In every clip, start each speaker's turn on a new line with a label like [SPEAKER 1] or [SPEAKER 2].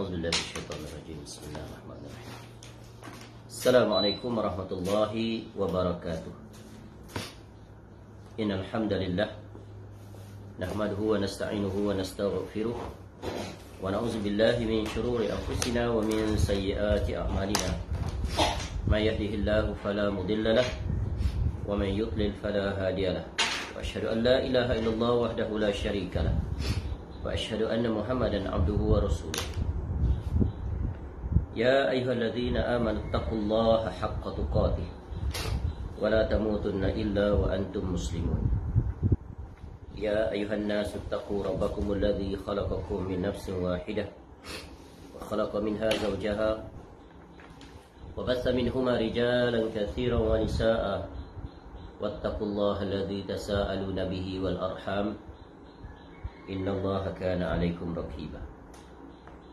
[SPEAKER 1] A'udzubillahi minasyaitonirrajim. Bismillahirrahmanirrahim. Assalamualaikum warahmatullahi wabarakatuh. Innal hamdalillah nahmaduhu wa nasta'inuhu wa nastaghfiruh wa na'udzu billahi min shururi anfusina wa min sayyiati a'malina. May yahdihillahu fala mudilla lahu wa man yudlil fala hadiya lahu. Wa asyhadu an la ilaha illallah wahdahu la syarika lahu wa asyhadu anna Muhammadan abduhu wa rasuluh. Ya ayyuhalladzina amanu taqullaha haqqa tuqatih wa la tamutunna illa wa antum muslimun. Ya ayyuhan nasu taqu rabbakumul ladzi khalaqakum min nafsin wahidah wa khalaqa minha zawjaha wa bassa minhuma rijalan katsiran wa nisaa'a wattaqullaha alladzi tasaaluna bihi wal arham innallaha kana 'alaikum raqiba.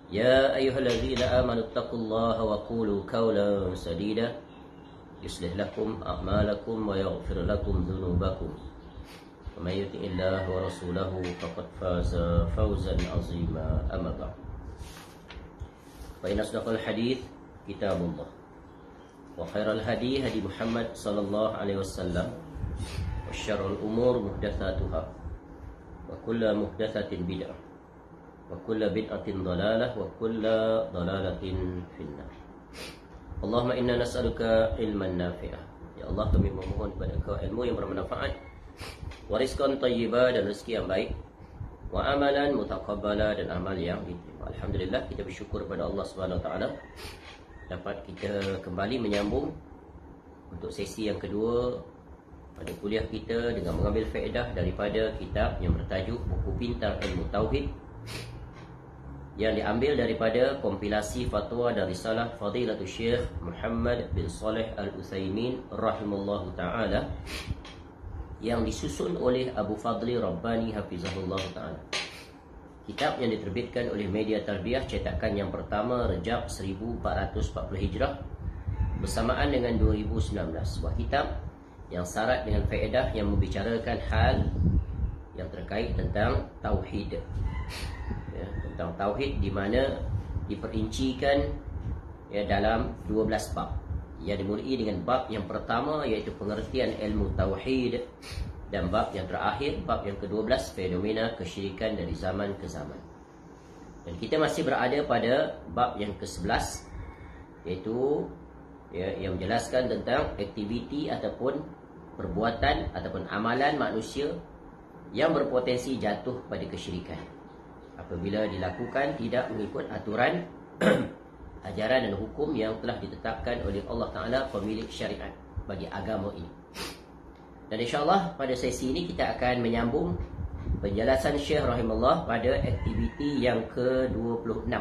[SPEAKER 1] Ya ayyuhalladzina amanu taqullaha wa qulu qawlan sadida yuslih lakum a'malakum wa yaghfir lakum dhunubakum wa may yuti'illaha wa rasulahu faqad faza fawzan 'azima. Amma ba'd. Fa inna asdaqal hadits kitabullah wa khairal hadi hadi Muhammad sallallahu alaihi wasallam wa syarrul umur muhdatsatuha wa kullu muhdatsatin bid'ah wa kullu bid'atin dhalalah wa kullu dhalalatin finnar. Allahumma inna nas'aluka ilman nafi'ah. Ya Allah, kami memohon kepada Engkau ilmu yang bermanfaat, wa rizqan thayyiba, dan rezeki yang baik, wa amalan mutaqabbala, dan amal yang diterima. Alhamdulillah, kita bersyukur kepada Allah Subhanahu wa taala dapat kita kembali menyambung untuk sesi yang kedua pada kuliah kita dengan mengambil faedah daripada kitab yang bertajuk Buku Pintar Ilmu Tauhid, yang diambil daripada kompilasi fatwa dari risalah Fadilatul Syekh Muhammad bin Saleh Al-Utsaimin rahimallahu taala, yang disusun oleh Abu Fadli Rabbani hafizahullah taala. Kitab yang diterbitkan oleh Media Tarbiyah cetakan yang pertama Rejab 1440 Hijrah bersamaan dengan 2019. Sebuah kitab yang syarat dengan faedah yang membicarakan hal yang terkait tentang tauhid. Tentang tauhid, di mana diperincikan dalam 12 bab. Ia dimulai dengan bab yang pertama, iaitu pengertian ilmu tauhid, dan bab yang terakhir, bab yang ke-12, fenomena kesyirikan dari zaman ke zaman. Dan kita masih berada pada bab yang ke-11, iaitu yang menjelaskan tentang aktiviti ataupun perbuatan ataupun amalan manusia yang berpotensi jatuh pada kesyirikan apabila dilakukan tidak mengikut aturan ajaran dan hukum yang telah ditetapkan oleh Allah Ta'ala, pemilik syariat bagi agama ini. Dan insyaAllah pada sesi ini kita akan menyambung penjelasan Syekh rahimahullah pada aktiviti yang ke-26,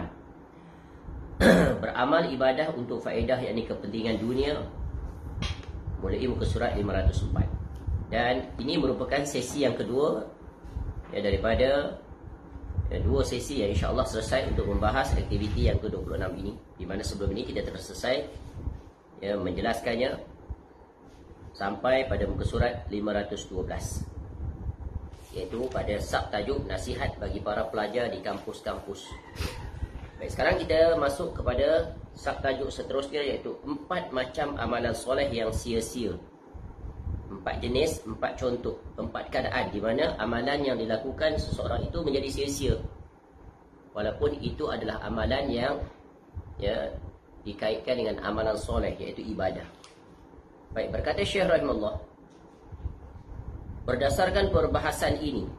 [SPEAKER 1] beramal ibadah untuk faedah, yakni kepentingan dunia, mulai muka surat 504. Dan ini merupakan sesi yang kedua daripada dua sesi yang insyaAllah selesai untuk membahas aktiviti yang ke-26 ini, di mana sebelum ini kita telah selesai menjelaskannya sampai pada muka surat 512, iaitu pada subtajuk nasihat bagi para pelajar di kampus-kampus. Baik, sekarang kita masuk kepada subtajuk seterusnya, iaitu 4 macam amalan soleh yang sia-sia. 4 jenis, 4 contoh, 4 keadaan di mana amalan yang dilakukan seseorang itu menjadi sia-sia, walaupun itu adalah amalan yang dikaitkan dengan amalan soleh, iaitu ibadah. Baik, berkata Syekh rahimahullah, berdasarkan perbahasan ini,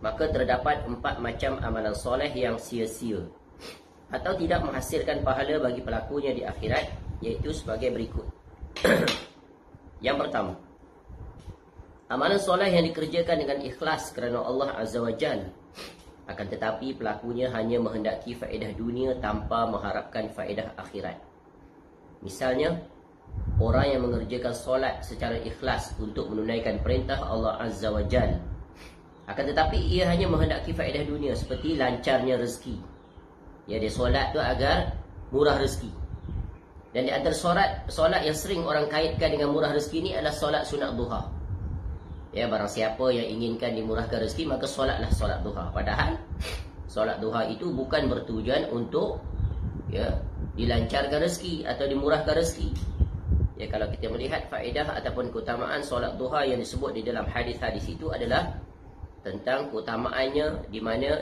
[SPEAKER 1] maka terdapat 4 macam amalan soleh yang sia-sia atau tidak menghasilkan pahala bagi pelakunya di akhirat, iaitu sebagai berikut. Yang pertama, amalan soleh yang dikerjakan dengan ikhlas kerana Allah Azza wa Jalla, akan tetapi pelakunya hanya menghendaki faedah dunia tanpa mengharapkan faedah akhirat. Misalnya, orang yang mengerjakan solat secara ikhlas untuk menunaikan perintah Allah Azza wa Jalla, akan tetapi ia hanya menghendaki faedah dunia, seperti lancarnya rezeki. Dia solat tu agar murah rezeki. Dan di antara solat yang sering orang kaitkan dengan murah rezeki ni adalah solat sunat duha. Barang siapa yang inginkan dimurahkan rezeki, maka solatlah solat duha. Padahal solat duha itu bukan bertujuan untuk dilancarkan rezeki atau dimurahkan rezeki. Ya, kalau kita melihat faedah ataupun keutamaan solat duha yang disebut di dalam hadis-hadis itu adalah tentang keutamaannya di mana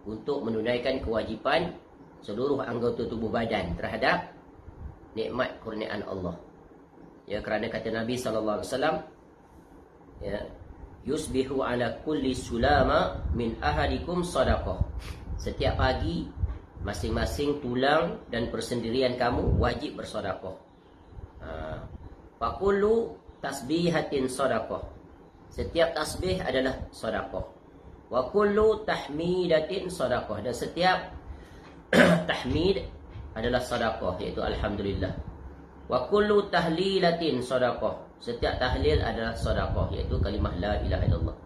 [SPEAKER 1] untuk menunaikan kewajipan seluruh anggota tubuh badan terhadap nikmat kurniaan Allah. Ya, kerana kata Nabi sallallahu alaihi wasallam, yusbihu ala kulli sulama min ahadikum sadaqah. Setiap pagi masing-masing tulang dan persendirian kamu wajib bersedekah. Fa kullu tasbihatin sadaqah. Setiap tasbih adalah sedekah. Wa kullu tahmidatin sadaqah, dan setiap tahmid adalah sedekah, iaitu alhamdulillah. Wa kullu tahlilatin sadaqah. Setiap tahlil adalah sedekah, iaitu kalimah la ilaha illallah.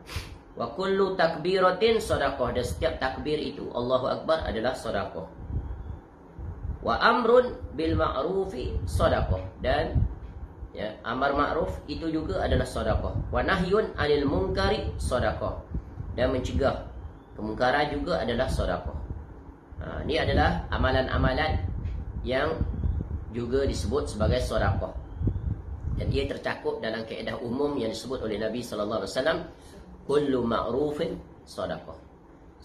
[SPEAKER 1] Wa kullu takbiratin sadaqah, dan setiap takbir itu Allahu akbar adalah sedekah. Wa amrun bil ma'rufi sadaqah, dan amar ma'ruf itu juga adalah sedekah. Wa nahyun 'anil munkari sedekah, dan mencegah kemungkaran juga adalah sedekah. Ini adalah amalan-amalan yang juga disebut sebagai sedekah. Dan ia tercakup dalam kaedah umum yang disebut oleh Nabi sallallahu alaihi wasallam, kullu ma'rufin sedekah.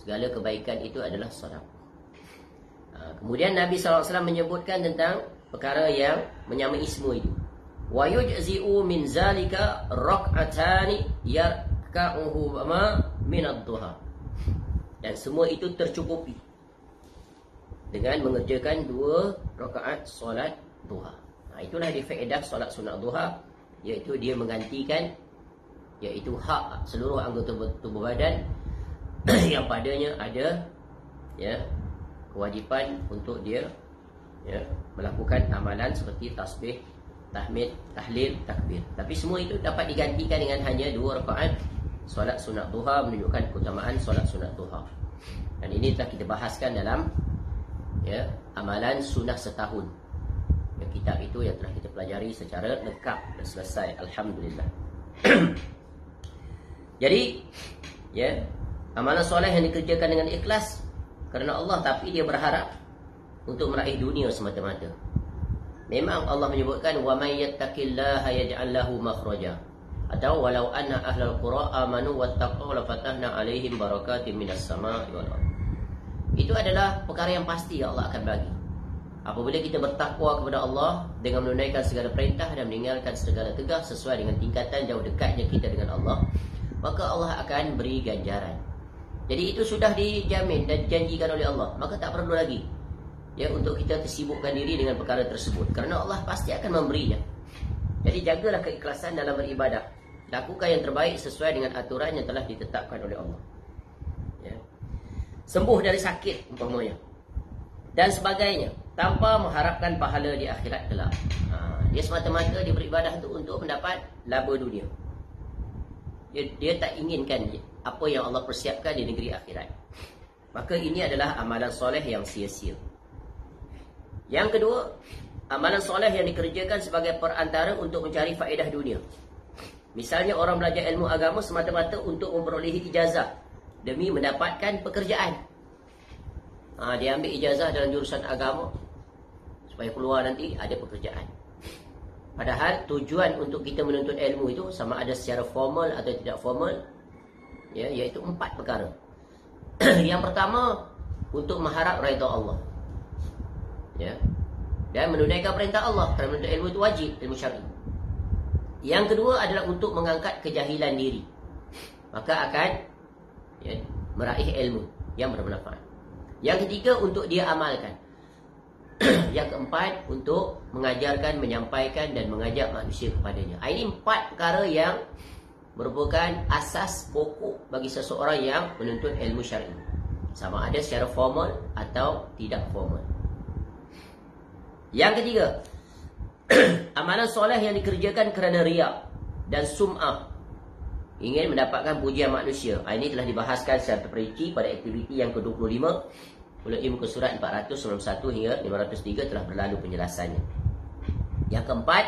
[SPEAKER 1] Segala kebaikan itu adalah sedekah. Kemudian Nabi sallallahu alaihi wasallam menyebutkan tentang perkara yang menyamai semua itu. Wa yujzi'u min zalika rak'atani yarka'uhu min ad-duha. Dan semua itu tercukupi dengan mengerjakan 2 rakaat solat duha. Itulah faedah solat sunat duha, iaitu dia menggantikan hak seluruh anggota tubuh badan yang padanya ada kewajipan untuk dia melakukan amalan seperti tasbih, tahmid, tahlil, takbir. Tapi semua itu dapat digantikan dengan hanya 2 rakaat solat sunat duha, menunjukkan keutamaan solat sunat duha. Dan ini telah kita bahaskan dalam amalan sunnah setahun. Kitab itu yang telah kita pelajari secara lengkap dan selesai, alhamdulillah. Jadi amalan soleh yang dikerjakan dengan ikhlas kerana Allah, tapi dia berharap untuk meraih dunia semata-mata. Memang Allah menyebutkan wa may yattaqillaha yaj'al lahu makhraja, atau walau anna ahlal qura amanu wattaqu la fatahna alaihim barakatin minas sama'i wal ardh. Itu adalah perkara yang pasti yang Allah akan bagi. Apabila kita bertakwa kepada Allah dengan menunaikan segala perintah dan meninggalkan segala tegah sesuai dengan tingkatan jauh dekatnya kita dengan Allah, maka Allah akan beri ganjaran. Jadi itu sudah dijamin dan dijanjikan oleh Allah. Maka tak perlu lagi untuk kita tersibukkan diri dengan perkara tersebut, kerana Allah pasti akan memberinya. Jadi jagalah keikhlasan dalam beribadah. Lakukan yang terbaik sesuai dengan aturan yang telah ditetapkan oleh Allah. Sembuh dari sakit umpamanya dan sebagainya, tanpa mengharapkan pahala di akhirat kelak. Dia semata-mata dia beribadah itu untuk mendapat laba dunia. Dia tak inginkan apa yang Allah persiapkan di negeri akhirat. Maka ini adalah amalan soleh yang sia-sia. Yang kedua, amalan soleh yang dikerjakan sebagai perantara untuk mencari faedah dunia. Misalnya orang belajar ilmu agama semata-mata untuk memperolehi ijazah demi mendapatkan pekerjaan. Dia ambil ijazah dalam jurusan agama supaya keluar nanti ada pekerjaan. Padahal tujuan untuk kita menuntut ilmu itu sama ada secara formal atau tidak formal, iaitu 4 perkara. Yang pertama, untuk mengharap redha Allah, dan menunaikan perintah Allah, kerana menuntut ilmu itu wajib, ilmu syar'i. Yang kedua adalah untuk mengangkat kejahilan diri, maka akan meraih ilmu yang bermanfaat. Yang ketiga, untuk dia amalkan. Yang keempat, untuk mengajarkan, menyampaikan dan mengajak manusia kepadanya. Ini 4 perkara yang merupakan asas pokok bagi seseorang yang menuntut ilmu syar'i, sama ada secara formal atau tidak formal. Yang ketiga, amalan soleh yang dikerjakan kerana riya dan sum'ah, ingin mendapatkan pujian manusia. Ini telah dibahaskan secara terperinci pada aktiviti yang ke-25 mulai muka surat 491 hingga 503 telah berlalu penjelasannya. Yang keempat,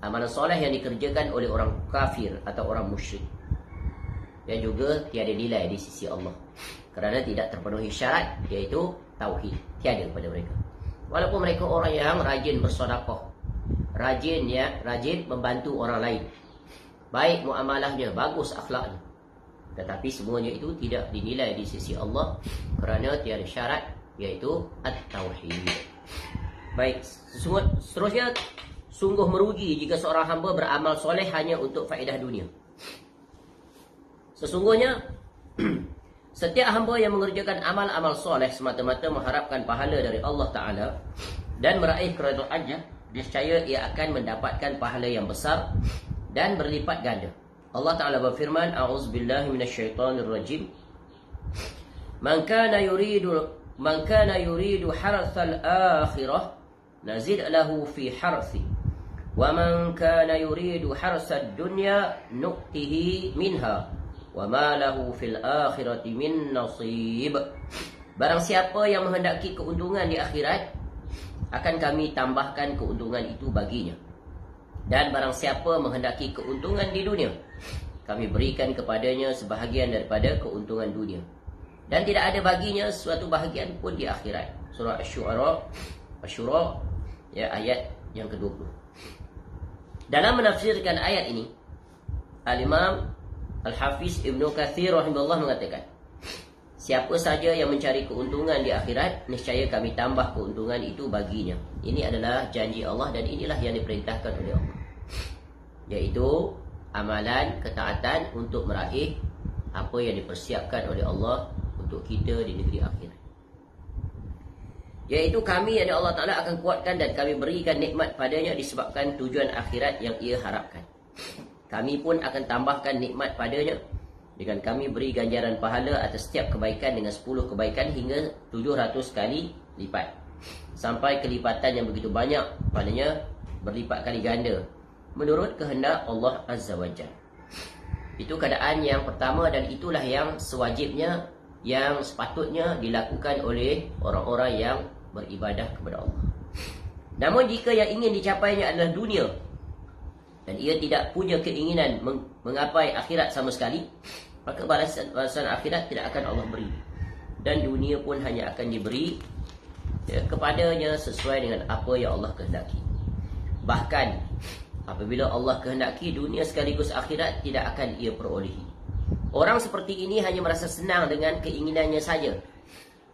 [SPEAKER 1] amalan soleh yang dikerjakan oleh orang kafir atau orang musyrik. dan juga tiada nilai di sisi Allah, kerana tidak terpenuhi syarat, iaitu tauhid, tiada pada mereka. Walaupun mereka orang yang rajin bersedekah, rajin membantu orang lain, baik muamalahnya, bagus akhlaknya, tetapi semuanya itu tidak dinilai di sisi Allah kerana tiada syarat, iaitu at-tauhid. Baik, seterusnya, sungguh merugi jika seorang hamba beramal soleh hanya untuk faedah dunia. Sesungguhnya setiap hamba yang mengerjakan amal-amal soleh semata-mata mengharapkan pahala dari Allah Ta'ala dan meraih keredaannya, niscaya ia akan mendapatkan pahala yang besar dan berlipat ganda. Allah Ta'ala berfirman, A'udzubillahi minasyaitonirrajim. Man kana yuridu harthal akhirah nazid lahu fi harthi wa man kana yuridu harsad dunya nu'tihi minha wa ma lahu fil akhirati min nasib. Barang siapa yang menghendaki keuntungan di akhirat, akan kami tambahkan keuntungan itu baginya. Dan barang siapa menghendaki keuntungan di dunia, kami berikan kepadanya sebahagian daripada keuntungan dunia, dan tidak ada baginya suatu bahagian pun di akhirat. Surah Asy-Syura, ya, ayat yang ke-20. Dalam menafsirkan ayat ini, Al-Imam Al-Hafiz Ibnu Katsir rahimahullah mengatakan, siapa saja yang mencari keuntungan di akhirat, niscaya kami tambah keuntungan itu baginya. Ini adalah janji Allah, dan inilah yang diperintahkan oleh Allah, yaitu amalan ketaatan untuk meraih apa yang dipersiapkan oleh Allah untuk kita di negeri akhirat. Yaitu kami, yang Allah Ta'ala akan kuatkan dan kami berikan nikmat padanya disebabkan tujuan akhirat yang ia harapkan. Kami pun akan tambahkan nikmat padanya dengan kami beri ganjaran pahala atas setiap kebaikan dengan 10 kebaikan hingga 700 kali lipat, sampai kelipatan yang begitu banyak, maknanya berlipat kali ganda, menurut kehendak Allah Azza wa Jalla. Itu keadaan yang pertama, dan itulah yang sewajibnya, yang sepatutnya dilakukan oleh orang-orang yang beribadah kepada Allah. Namun jika yang ingin dicapainya adalah dunia, dan ia tidak punya keinginan menggapai akhirat sama sekali, maka balasan akhirat tidak akan Allah beri, dan dunia pun hanya akan diberi, ya, kepadanya sesuai dengan apa yang Allah kehendaki. Bahkan apabila Allah kehendaki dunia sekaligus akhirat, tidak akan ia perolehi. Orang seperti ini hanya merasa senang dengan keinginannya saja,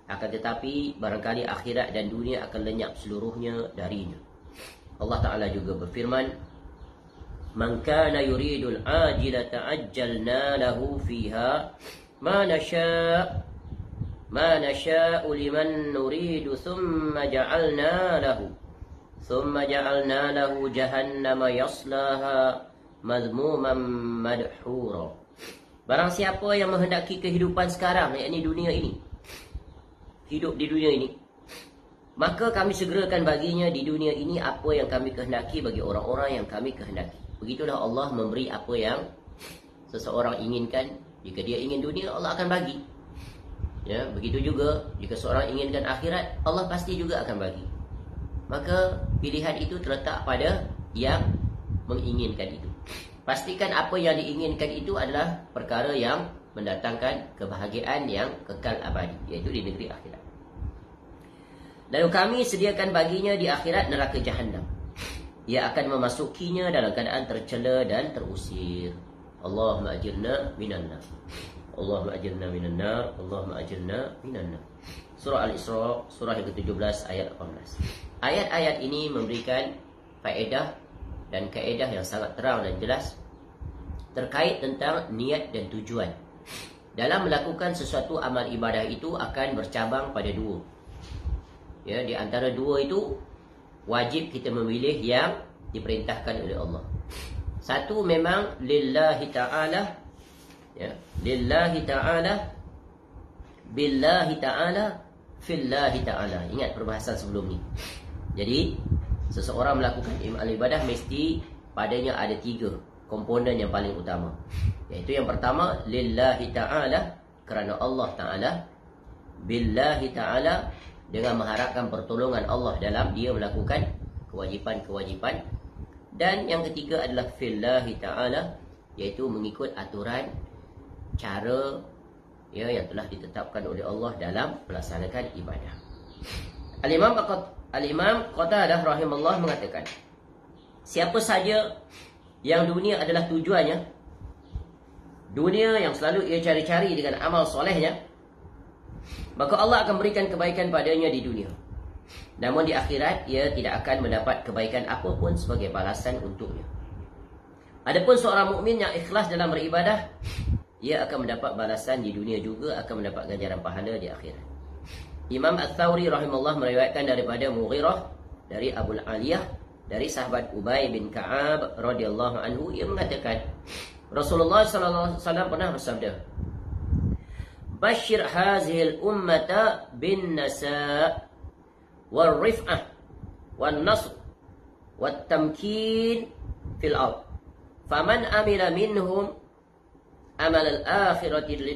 [SPEAKER 1] akan tetapi barangkali akhirat dan dunia akan lenyap seluruhnya darinya. Allah Ta'ala juga berfirman, Man kana yuridul ajilata ajjalna lahu fiha ma nasha'u liman nuridu thumma ja'alna lahu jahannama yaslaha madhmuman madhura. Barang siapa yang menghendaki kehidupan sekarang, yakni dunia ini, hidup di dunia ini, maka kami segerakan baginya di dunia ini apa yang kami kehendaki bagi orang-orang yang kami kehendaki. Begitulah Allah memberi apa yang seseorang inginkan. Jika dia ingin dunia, Allah akan bagi. Ya, begitu juga jika seorang inginkan akhirat, Allah pasti juga akan bagi. Maka pilihan itu terletak pada yang menginginkan itu. Pastikan apa yang diinginkan itu adalah perkara yang mendatangkan kebahagiaan yang kekal abadi, yaitu di negeri akhirat. Lalu kami sediakan baginya di akhirat neraka Jahannam. Ia akan memasukinya dalam keadaan tercela dan terusir. Allahumma ajirna minan nar. Allahumma ajirna minan nar. Allahumma ajirna minan nar. Surah Al-Isra, surah yang ke-17 ayat 18. Ayat-ayat ini memberikan faedah dan kaedah yang sangat terang dan jelas terkait tentang niat dan tujuan. Dalam melakukan sesuatu amal ibadah itu akan bercabang pada dua. Ya, di antara dua itu wajib kita memilih yang diperintahkan oleh Allah. Satu memang lillahi ta'ala, ya, lillahi ta'ala, billahi ta'ala, fillahi ta'ala. Ingat perbahasan sebelum ni. Jadi seseorang melakukan amal ibadah mesti padanya ada 3 komponen yang paling utama. Iaitu yang pertama lillahi ta'ala, kerana Allah Ta'ala. Billahi ta'ala, dengan mengharapkan pertolongan Allah dalam dia melakukan kewajipan-kewajipan. Dan yang ketiga adalah fillahi ta'ala, iaitu mengikut aturan cara yang telah ditetapkan oleh Allah dalam melaksanakan ibadah. Al-Imam Qatadah rahimahullah mengatakan, siapa saja yang dunia adalah tujuannya, dunia yang selalu ia cari-cari dengan amal solehnya, maka Allah akan berikan kebaikan padanya di dunia. Namun di akhirat ia tidak akan mendapat kebaikan apapun sebagai balasan untuknya. Adapun seorang mukmin yang ikhlas dalam beribadah, ia akan mendapat balasan di dunia juga, akan mendapat ganjaran pahala di akhirat. Imam Ats-Tsauri rahimahullah meriwayatkan daripada Mughirah dari Abu Aliyah dari sahabat Ubay bin Ka'ab radhiyallahu anhu, ia mengatakan Rasulullah sallallahu alaihi wasallam pernah bersabda, "Basyir hazihil ummata bin nasa' wal rif'ah wan nasr wat tamkin fil ard. Faman amila minhum amal al-akhirati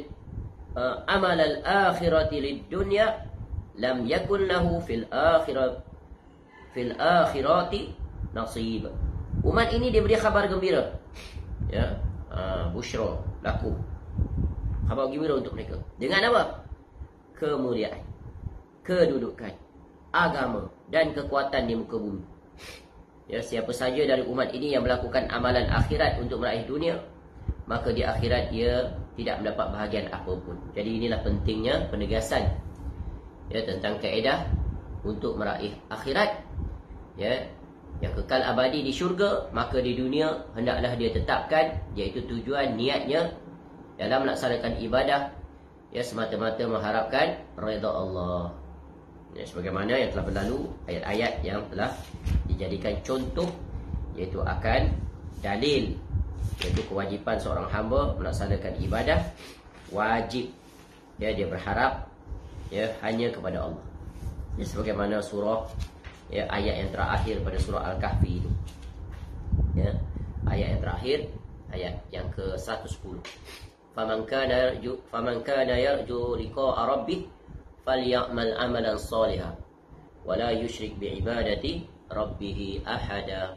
[SPEAKER 1] lid-dunya lam yakun lahu fil akhirati nasib." Umat ini diberi khabar gembira, busyra, laku, khabar gembira untuk mereka. Dengan apa? Kemuliaan, kedudukan, agama dan kekuatan di muka bumi. Siapa saja dari umat ini yang melakukan amalan akhirat untuk meraih dunia, maka di akhirat ia tidak mendapat bahagian apapun. Jadi inilah pentingnya penegasan tentang kaedah untuk meraih akhirat, yang kekal abadi di syurga. Maka di dunia hendaklah dia tetapkan, iaitu tujuan niatnya dalam melaksanakan ibadah, semata-mata mengharapkan redha Allah. Sebagaimana yang telah berlalu, ayat-ayat yang telah dijadikan contoh, iaitu akan dalil, iaitu kewajipan seorang hamba melaksanakan ibadah wajib, dia berharap hanya kepada Allah. Sebagaimana surah ayat yang terakhir pada surah Al-Kahfi itu, ayat yang terakhir, ayat yang ke-110, faman kana yarju liqa'a rabbih falyamal amalan shalihan wala yusyrik biibadati rabbih ahada.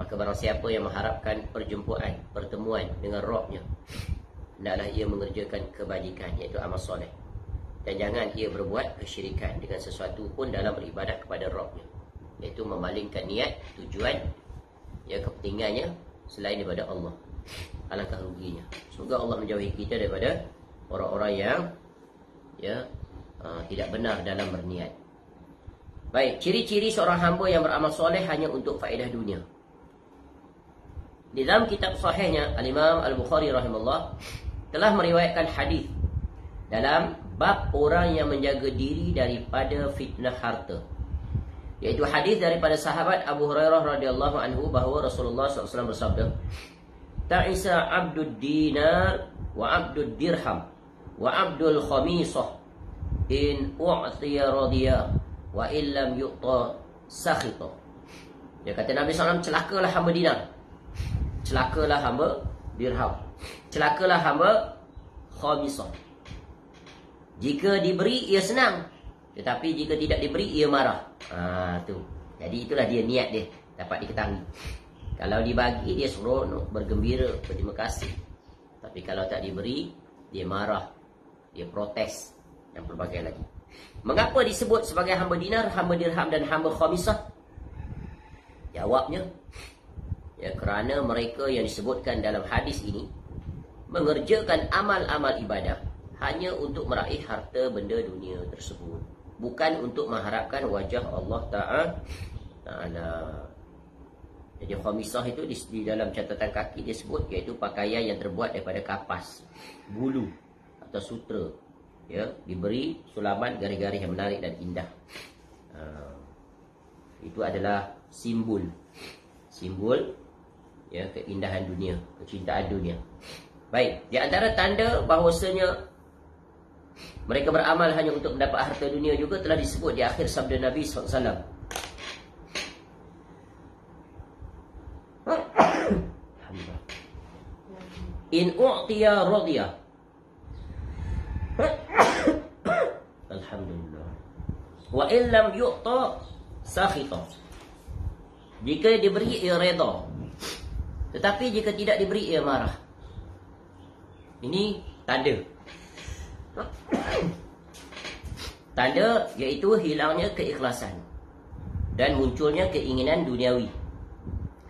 [SPEAKER 1] Maka barang siapa yang mengharapkan pertemuan dengan Rabbnya, hendaklah ia mengerjakan kebajikan, iaitu amal soleh, dan jangan ia berbuat kesyirikan dengan sesuatu pun dalam beribadah kepada Rabbnya, iaitu memalingkan niat, tujuan, kepentingannya selain daripada Allah. Alangkah ruginya. Semoga Allah menjauhi kita daripada orang-orang yang tidak benar dalam berniat. Baik, ciri-ciri seorang hamba yang beramal soleh hanya untuk faedah dunia. Di dalam kitab sahihnya, Al-Imam Al-Bukhari rahimahullah telah meriwayatkan hadis dalam bab orang yang menjaga diri daripada fitnah harta, iaitu hadis daripada sahabat Abu Hurairah radhiyallahu anhu bahawa Rasulullah SAW bersabda, "Ta'isa abdud dinar wa abdud dirham wa abdul khamisah in u'tiya radiya wa illam yu'ta sakhita." Dia kata Nabi SAW, celakalah hamba dinar, celakalah hamba dirham, celakalah hamba khamisah. Jika diberi ia senang, tetapi jika tidak diberi ia marah. Tu. Jadi itulah dia niat dia dapat diketahui. Kalau dibagi dia seronok, bergembira, berterima kasih. Tapi kalau tak diberi, dia marah, dia protes dan berbagai lagi. Mengapa disebut sebagai hamba dinar, hamba dirham dan hamba khamisah? Jawabnya, kerana mereka yang disebutkan dalam hadis ini mengerjakan amal-amal ibadah hanya untuk meraih harta benda dunia tersebut, bukan untuk mengharapkan wajah Allah Ta'ala. Jadi khamisah itu di dalam catatan kaki dia sebut, iaitu pakaian yang terbuat daripada kapas, bulu atau sutra, diberi sulaman garis-garis yang menarik dan indah. Itu adalah simbol keindahan dunia, kecintaan dunia. Baik, di antara tanda bahawasanya mereka beramal hanya untuk mendapat harta dunia juga telah disebut di akhir sabda Nabi SAW. In u'tiya radiyah. Alhamdulillah. Wa illam yu'ta sakhita. Jika diberi ia redha, tetapi jika tidak diberi ia marah. Ini tanda. Tanda iaitu hilangnya keikhlasan dan munculnya keinginan duniawi.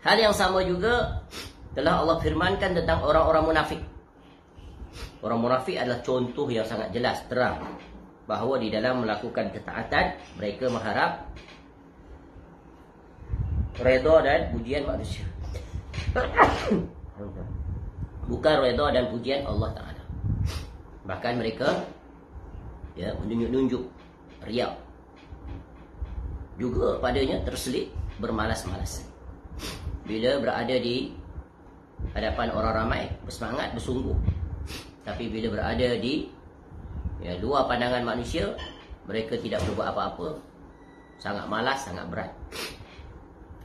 [SPEAKER 1] Hal yang sama juga telah Allah firmankan tentang orang-orang munafik. Orang munafik adalah contoh yang sangat jelas, terang, bahawa di dalam melakukan ketaatan mereka mengharap redha dan pujian manusia. Bukan redha dan pujian Allah Ta'ala. Bahkan mereka menunjuk-nunjuk riak. Juga padanya terselit bermalas-malasan. Bila berada di hadapan orang ramai, bersemangat, bersungguh. Tapi bila berada di luar pandangan manusia, mereka tidak berbuat apa-apa. Sangat malas, sangat berat.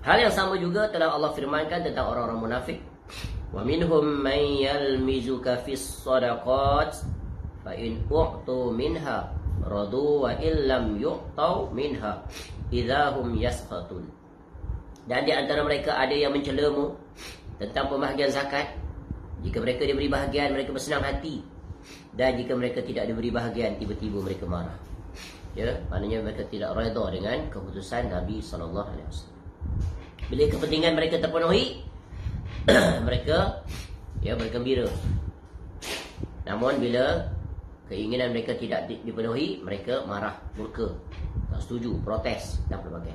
[SPEAKER 1] Hal yang sama juga telah Allah firmankan tentang orang-orang munafik. Wa minhum man yalmizuka fis sadaqat fa in u'tu minha radu wa illam yu'tau minha idahum yasqatun. Dan di antara mereka ada yang mencelamu tentang pembahagian zakat. Jika mereka diberi bahagian, mereka bersenang hati. Dan jika mereka tidak diberi bahagian, tiba-tiba mereka marah. Maknanya mereka tidak redha dengan keputusan Nabi SAW. Bila kepentingan mereka terpenuhi, mereka bergembira. Namun bila keinginan mereka tidak dipenuhi, mereka marah, murka, tak setuju, protes dan pelbagai.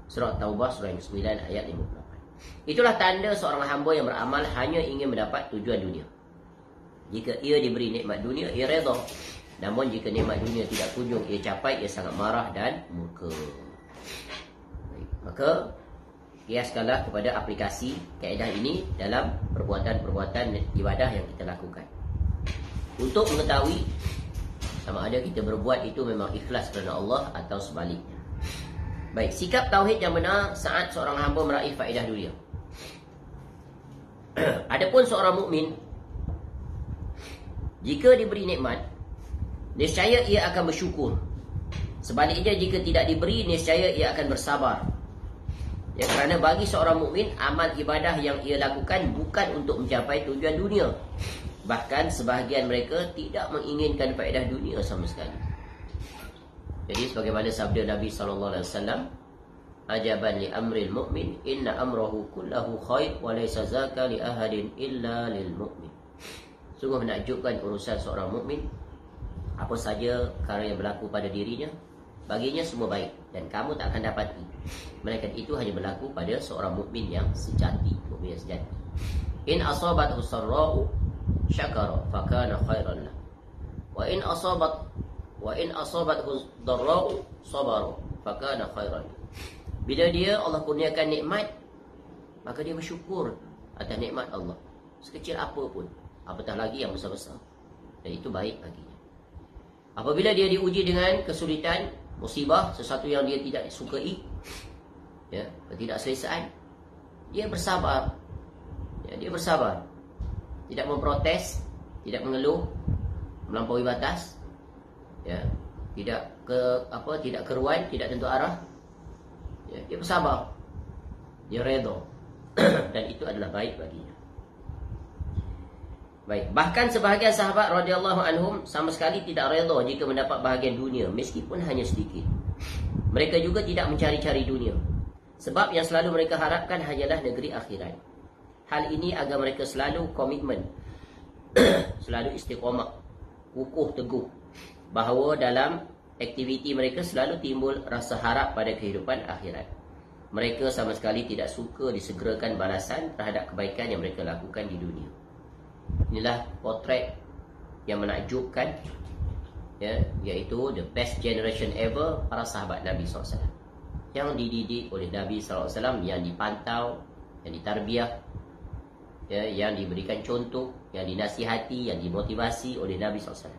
[SPEAKER 1] Surah Taubah surah yang 9 ayat 58. Itulah tanda seorang hamba yang beramal hanya ingin mendapat tujuan dunia. Jika ia diberi nikmat dunia, ia redha. Namun jika nikmat dunia tidak kunjung ia capai, ia sangat marah dan murka. Maka kiaskanlah kepada aplikasi kaedah ini dalam perbuatan-perbuatan ibadah yang kita lakukan, untuk mengetahui sama ada kita berbuat itu memang ikhlas kerana Allah atau sebaliknya. Baik, sikap tauhid yang benar saat seorang hamba meraih faedah dunia. Adapun seorang mukmin, jika diberi nikmat, niscaya ia akan bersyukur. Sebaliknya jika tidak diberi, niscaya ia akan bersabar. Kerana bagi seorang mukmin, amal ibadah yang ia lakukan bukan untuk mencapai tujuan dunia. Bahkan sebahagian mereka tidak menginginkan faedah dunia sama sekali. Jadi sebagaimana sabda Nabi SAW, ajaban li amril mu'min, inna amrahu kullahu khair, wa laysa zaka li ahadin illa lil mu'min. Sungguh menakjubkan urusan seorang mukmin. Apa saja perkara yang berlaku pada dirinya, baginya semua baik, dan kamu tak akan dapati melainkan itu hanya berlaku pada seorang mukmin yang sejati, mukmin yang sejati. In asabathu sarra'u syakara fakana khairan lahu, wa in asabathu dharra'u sabara fakana khairan lahu. Bila dia Allah kurniakan nikmat, maka dia bersyukur atas nikmat Allah, sekecil apa pun, apatah lagi yang besar-besar, dan itu baik baginya. Apabila dia diuji dengan kesulitan, musibah, sesuatu yang dia tidak sukai, ketidakselesaan, dia bersabar. Dia bersabar, tidak memprotes, tidak mengeluh melampaui batas, tidak keruan, tidak tentu arah. Dia bersabar, dia redha, dan itu adalah baik baginya. Baik, bahkan sebahagian sahabat radhiyallahu anhum sama sekali tidak redha jika mendapat bahagian dunia, meskipun hanya sedikit. Mereka juga tidak mencari-cari dunia, sebab yang selalu mereka harapkan hanyalah negeri akhirat. Hal ini agar mereka selalu komitmen, selalu istiqamah, kukuh teguh, bahawa dalam aktiviti mereka selalu timbul rasa harap pada kehidupan akhirat. Mereka sama sekali tidak suka disegerakan balasan terhadap kebaikan yang mereka lakukan di dunia. Inilah potret yang menakjubkan, iaitu the best generation ever, para sahabat Nabi SAW, yang dididik oleh Nabi SAW, yang dipantau, yang ditarbiah, yang diberikan contoh, yang dinasihati, yang dimotivasi oleh Nabi SAW.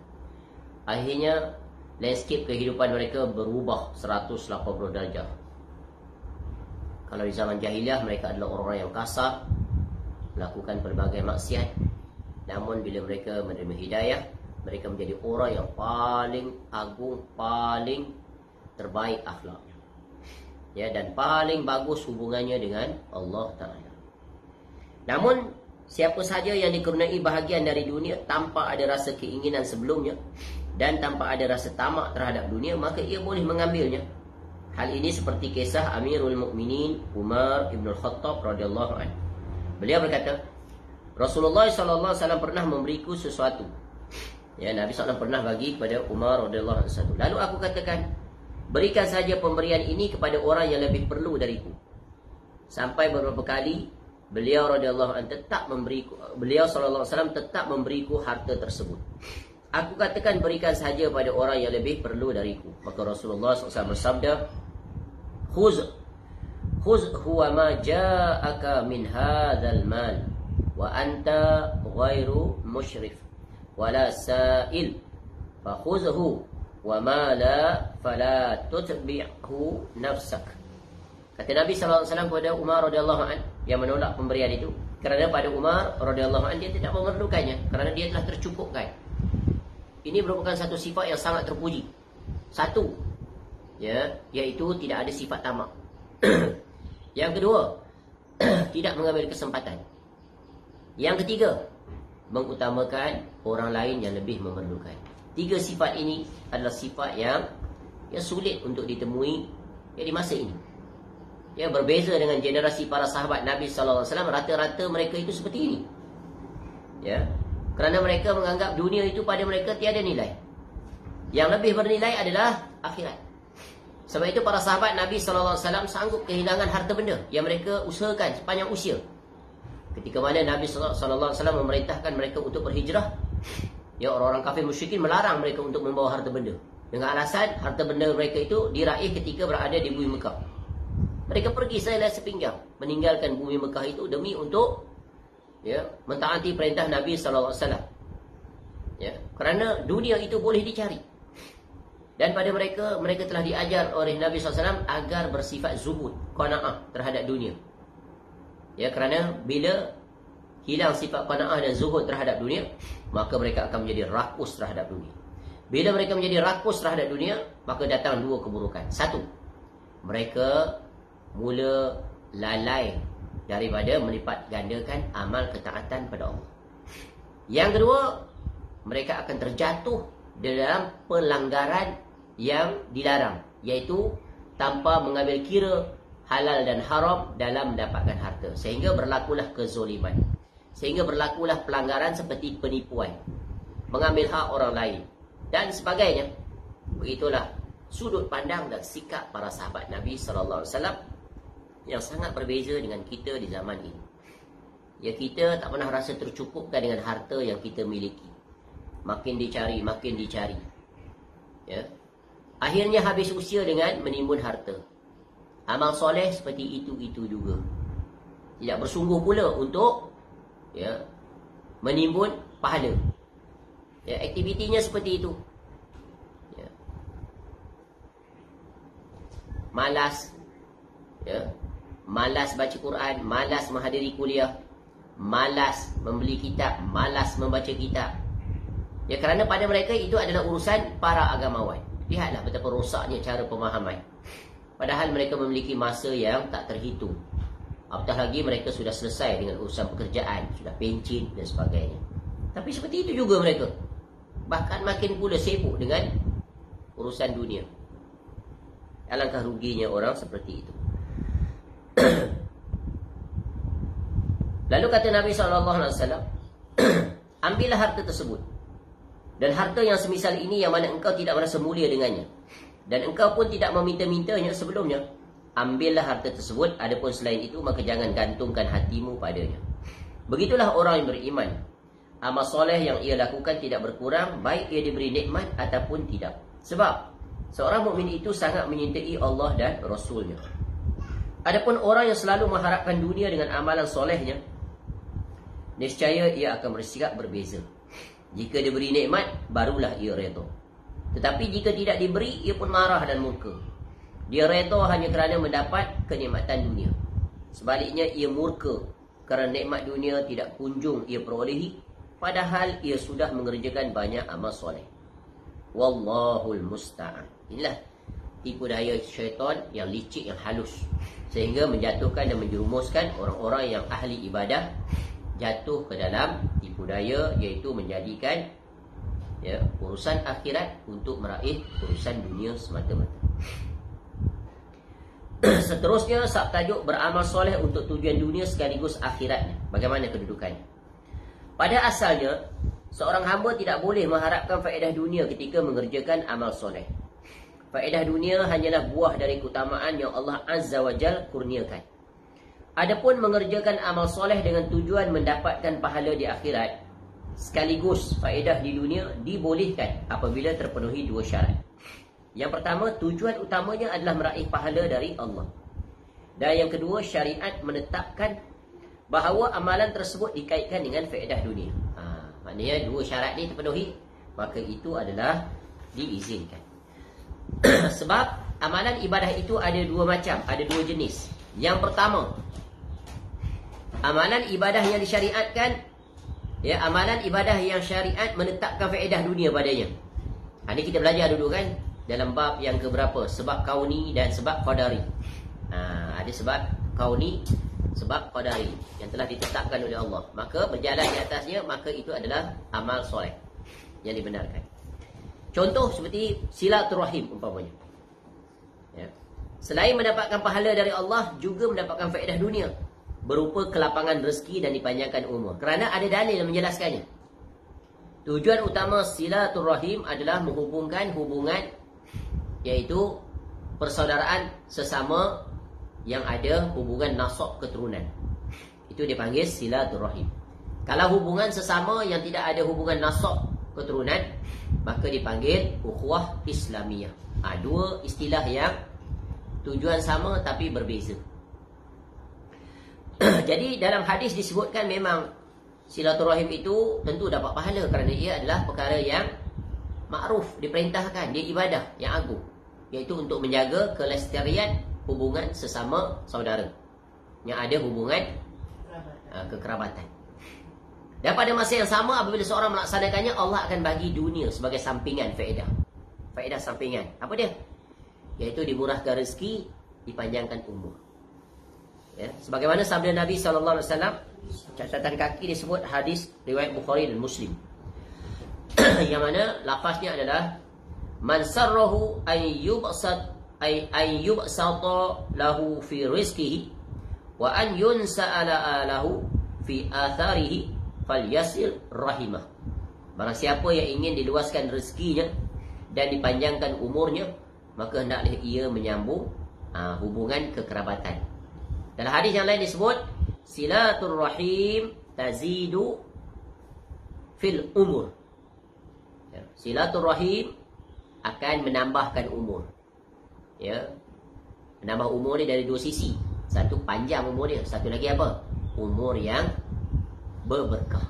[SPEAKER 1] Akhirnya landscape kehidupan mereka berubah 180 darjah. Kalau di zaman jahiliah mereka adalah orang-orang yang kasar, melakukan pelbagai maksiat. Namun bila mereka menerima hidayah, mereka menjadi orang yang paling agung, paling terbaik akhlaknya, dan paling bagus hubungannya dengan Allah Ta'ala. Namun Siapa sahaja yang dikurniai bahagian dari dunia tanpa ada rasa keinginan sebelumnya dan tanpa ada rasa tamak terhadap dunia, maka ia boleh mengambilnya. Hal ini seperti kisah Amirul Mukminin Umar ibn Khattab radhiyallahu anhu. Beliau berkata, Rasulullah SAW pernah memberiku sesuatu. Ya, Nabi SAW pernah bagi kepada Umar radhiyallahu anhu sesuatu. Lalu aku katakan, berikan saja pemberian ini kepada orang yang lebih perlu dariku. Sampai beberapa kali beliau radhiyallahu anhu tetap memberiku, beliau sallallahu alaihi wasallam tetap memberiku harta tersebut. Aku katakan, berikan saja pada orang yang lebih perlu dariku. Maka Rasulullah SAW bersabda, khuz huwa ma ja'aka min hadzal mal wa anta ghairu musyrif wala sa'il fa khuzhu wa ma la fala tutbi'hu nafsak. Kata Nabi SAW kepada Umar radhiyallahu anhu yang menolak pemberian itu, kerana pada Umar radhiyallahu anhu dia tidak memerlukannya, kerana dia telah tercukupkan. Ini merupakan satu sifat yang sangat terpuji. Satu, ya, iaitu tidak ada sifat tamak. Yang kedua, tidak mengambil kesempatan. Yang ketiga, mengutamakan orang lain yang lebih memerlukan. Tiga sifat ini adalah sifat yang sulit untuk ditemui di masa ini. Ya, berbeza dengan generasi para sahabat Nabi SAW, rata-rata mereka itu seperti ini. Ya, kerana mereka menganggap dunia itu pada mereka tiada nilai. Yang lebih bernilai adalah akhirat. Sebab itu para sahabat Nabi SAW sanggup kehilangan harta benda yang mereka usahakan sepanjang usia. Ketika mana Nabi SAW memerintahkan mereka untuk berhijrah, ya, orang-orang kafir musyrikin melarang mereka untuk membawa harta benda, dengan alasan harta benda mereka itu diraih ketika berada di bumi Mekah. Mereka pergi selai sepinggang, meninggalkan bumi Mekah itu demi untuk, ya, mentaati perintah Nabi SAW. Ya, kerana dunia itu boleh dicari. Dan pada mereka telah diajar oleh Nabi SAW agar bersifat zuhud, qanaah terhadap dunia. Ya, kerana bila hilang sifat qanaah dan zuhud terhadap dunia, maka mereka akan menjadi rakus terhadap dunia. Bila mereka menjadi rakus terhadap dunia, maka datang dua keburukan. Satu, mereka mula lalai daripada melipat gandakan amal ketaatan pada Allah. Yang kedua, mereka akan terjatuh dalam pelanggaran yang dilarang, iaitu tanpa mengambil kira halal dan haram dalam mendapatkan harta, sehingga berlakulah kezoliman, sehingga berlakulah pelanggaran seperti penipuan, mengambil hak orang lain dan sebagainya. Begitulah sudut pandang dan sikap para sahabat Nabi SAW yang sangat berbeza dengan kita di zaman ini. Ya, kita tak pernah rasa tercukupkan dengan harta yang kita miliki. Makin dicari, makin dicari. Ya. Akhirnya habis usia dengan menimbun harta. Amal soleh seperti itu juga. Tidak bersungguh pula untuk, ya, menimbun pahala. Ya, aktivitinya seperti itu. Ya. Malas. Ya. Malas baca Quran, malas menghadiri kuliah, malas membeli kitab, malas membaca kitab. Ya, kerana pada mereka itu adalah urusan para agamawan. Lihatlah betapa rosaknya cara pemahaman. Padahal mereka memiliki masa yang tak terhitung. Apatah lagi mereka sudah selesai dengan urusan pekerjaan, sudah pencen dan sebagainya. Tapi seperti itu juga mereka. Bahkan makin pula sibuk dengan urusan dunia. Alangkah ruginya orang seperti itu. Lalu kata Nabi SAW, ambillah harta tersebut, dan harta yang semisal ini yang mana engkau tidak merasa mulia dengannya, dan engkau pun tidak meminta-mintanya sebelumnya. Ambillah harta tersebut, adapun selain itu maka jangan gantungkan hatimu padanya. Begitulah orang yang beriman. Amal soleh yang ia lakukan tidak berkurang, baik ia diberi nikmat ataupun tidak. Sebab seorang mukmin itu sangat menyintai Allah dan Rasulnya. Adapun orang yang selalu mengharapkan dunia dengan amalan solehnya, niscaya ia akan bersikap berbeza. Jika diberi nikmat, barulah ia redha. Tetapi jika tidak diberi, ia pun marah dan murka. Dia redha hanya kerana mendapat kenikmatan dunia. Sebaliknya, ia murka kerana nikmat dunia tidak kunjung ia perolehi, padahal ia sudah mengerjakan banyak amal soleh. Wallahul musta'an. Inilah tipu daya syaitan yang licik, yang halus, sehingga menjatuhkan dan menjerumuskan orang-orang yang ahli ibadah jatuh ke dalam tipu daya, iaitu menjadikan urusan akhirat untuk meraih urusan dunia semata-mata. Seterusnya, subtajuk beramal soleh untuk tujuan dunia sekaligus akhiratnya. Bagaimana kedudukannya? Pada asalnya, seorang hamba tidak boleh mengharapkan faedah dunia ketika mengerjakan amal soleh. Faedah dunia hanyalah buah dari keutamaan yang Allah Azza wa Jal kurniakan. Adapun mengerjakan amal soleh dengan tujuan mendapatkan pahala di akhirat, sekaligus faedah di dunia, dibolehkan apabila terpenuhi dua syarat. Yang pertama, tujuan utamanya adalah meraih pahala dari Allah. Dan yang kedua, syariat menetapkan bahawa amalan tersebut dikaitkan dengan faedah dunia. Maknanya dua syarat ni terpenuhi, maka itu adalah diizinkan. Sebab amalan ibadah itu ada dua macam, ada dua jenis. Yang pertama, amalan ibadah yang disyariatkan, amalan ibadah yang syariat menetapkan faedah dunia padanya. Ini kita belajar dulu kan, dalam bab yang keberapa? Sebab kauni dan sebab qadari. Ada sebab kauni, sebab qadari yang telah ditetapkan oleh Allah. Maka berjalan di atasnya, maka itu adalah amal soleh yang dibenarkan. Contoh seperti silaturahim umpamanya. Selain mendapatkan pahala dari Allah, juga mendapatkan faedah dunia berupa kelapangan rezeki dan dipanjangkan umur. Kerana ada dalil yang menjelaskannya. Tujuan utama silaturahim adalah menghubungkan hubungan, iaitu persaudaraan sesama yang ada hubungan nasab keturunan. Itu dipanggil silaturahim. Kalau hubungan sesama yang tidak ada hubungan nasab keturunan, maka dipanggil ukhuwah Islamiyah. Dua istilah yang tujuan sama tapi berbeza. Jadi dalam hadis disebutkan memang silaturahim itu tentu dapat pahala kerana ia adalah perkara yang makruf, diperintahkan, dia ibadah yang agung, iaitu untuk menjaga kelestarian hubungan sesama saudara yang ada hubungan kekerabatan. Dan pada masa yang sama, apabila seorang melaksanakannya, Allah akan bagi dunia sebagai sampingan faedah sampingan. Apa dia? Iaitu dimurahkan rezeki, dipanjangkan umur. Sebagaimana sabda Nabi SAW, catatan kaki disebut hadis riwayat Bukhari dan Muslim, yang mana lafaznya adalah man sarrahu an yubsata lahu fi rizqihi wa an yunsa'ala lahu fi atharihi falyasir rahimah. Barang siapa yang ingin diluaskan rezekinya dan dipanjangkan umurnya, maka hendaklah ia menyambung hubungan kekerabatan. Dalam hadis yang lain disebut silaturrahim tazidu fil umur. Silaturrahim akan menambahkan umur. Menambah umur ni dari dua sisi. Satu, panjang umur dia. Satu lagi apa? Umur yang berberkah.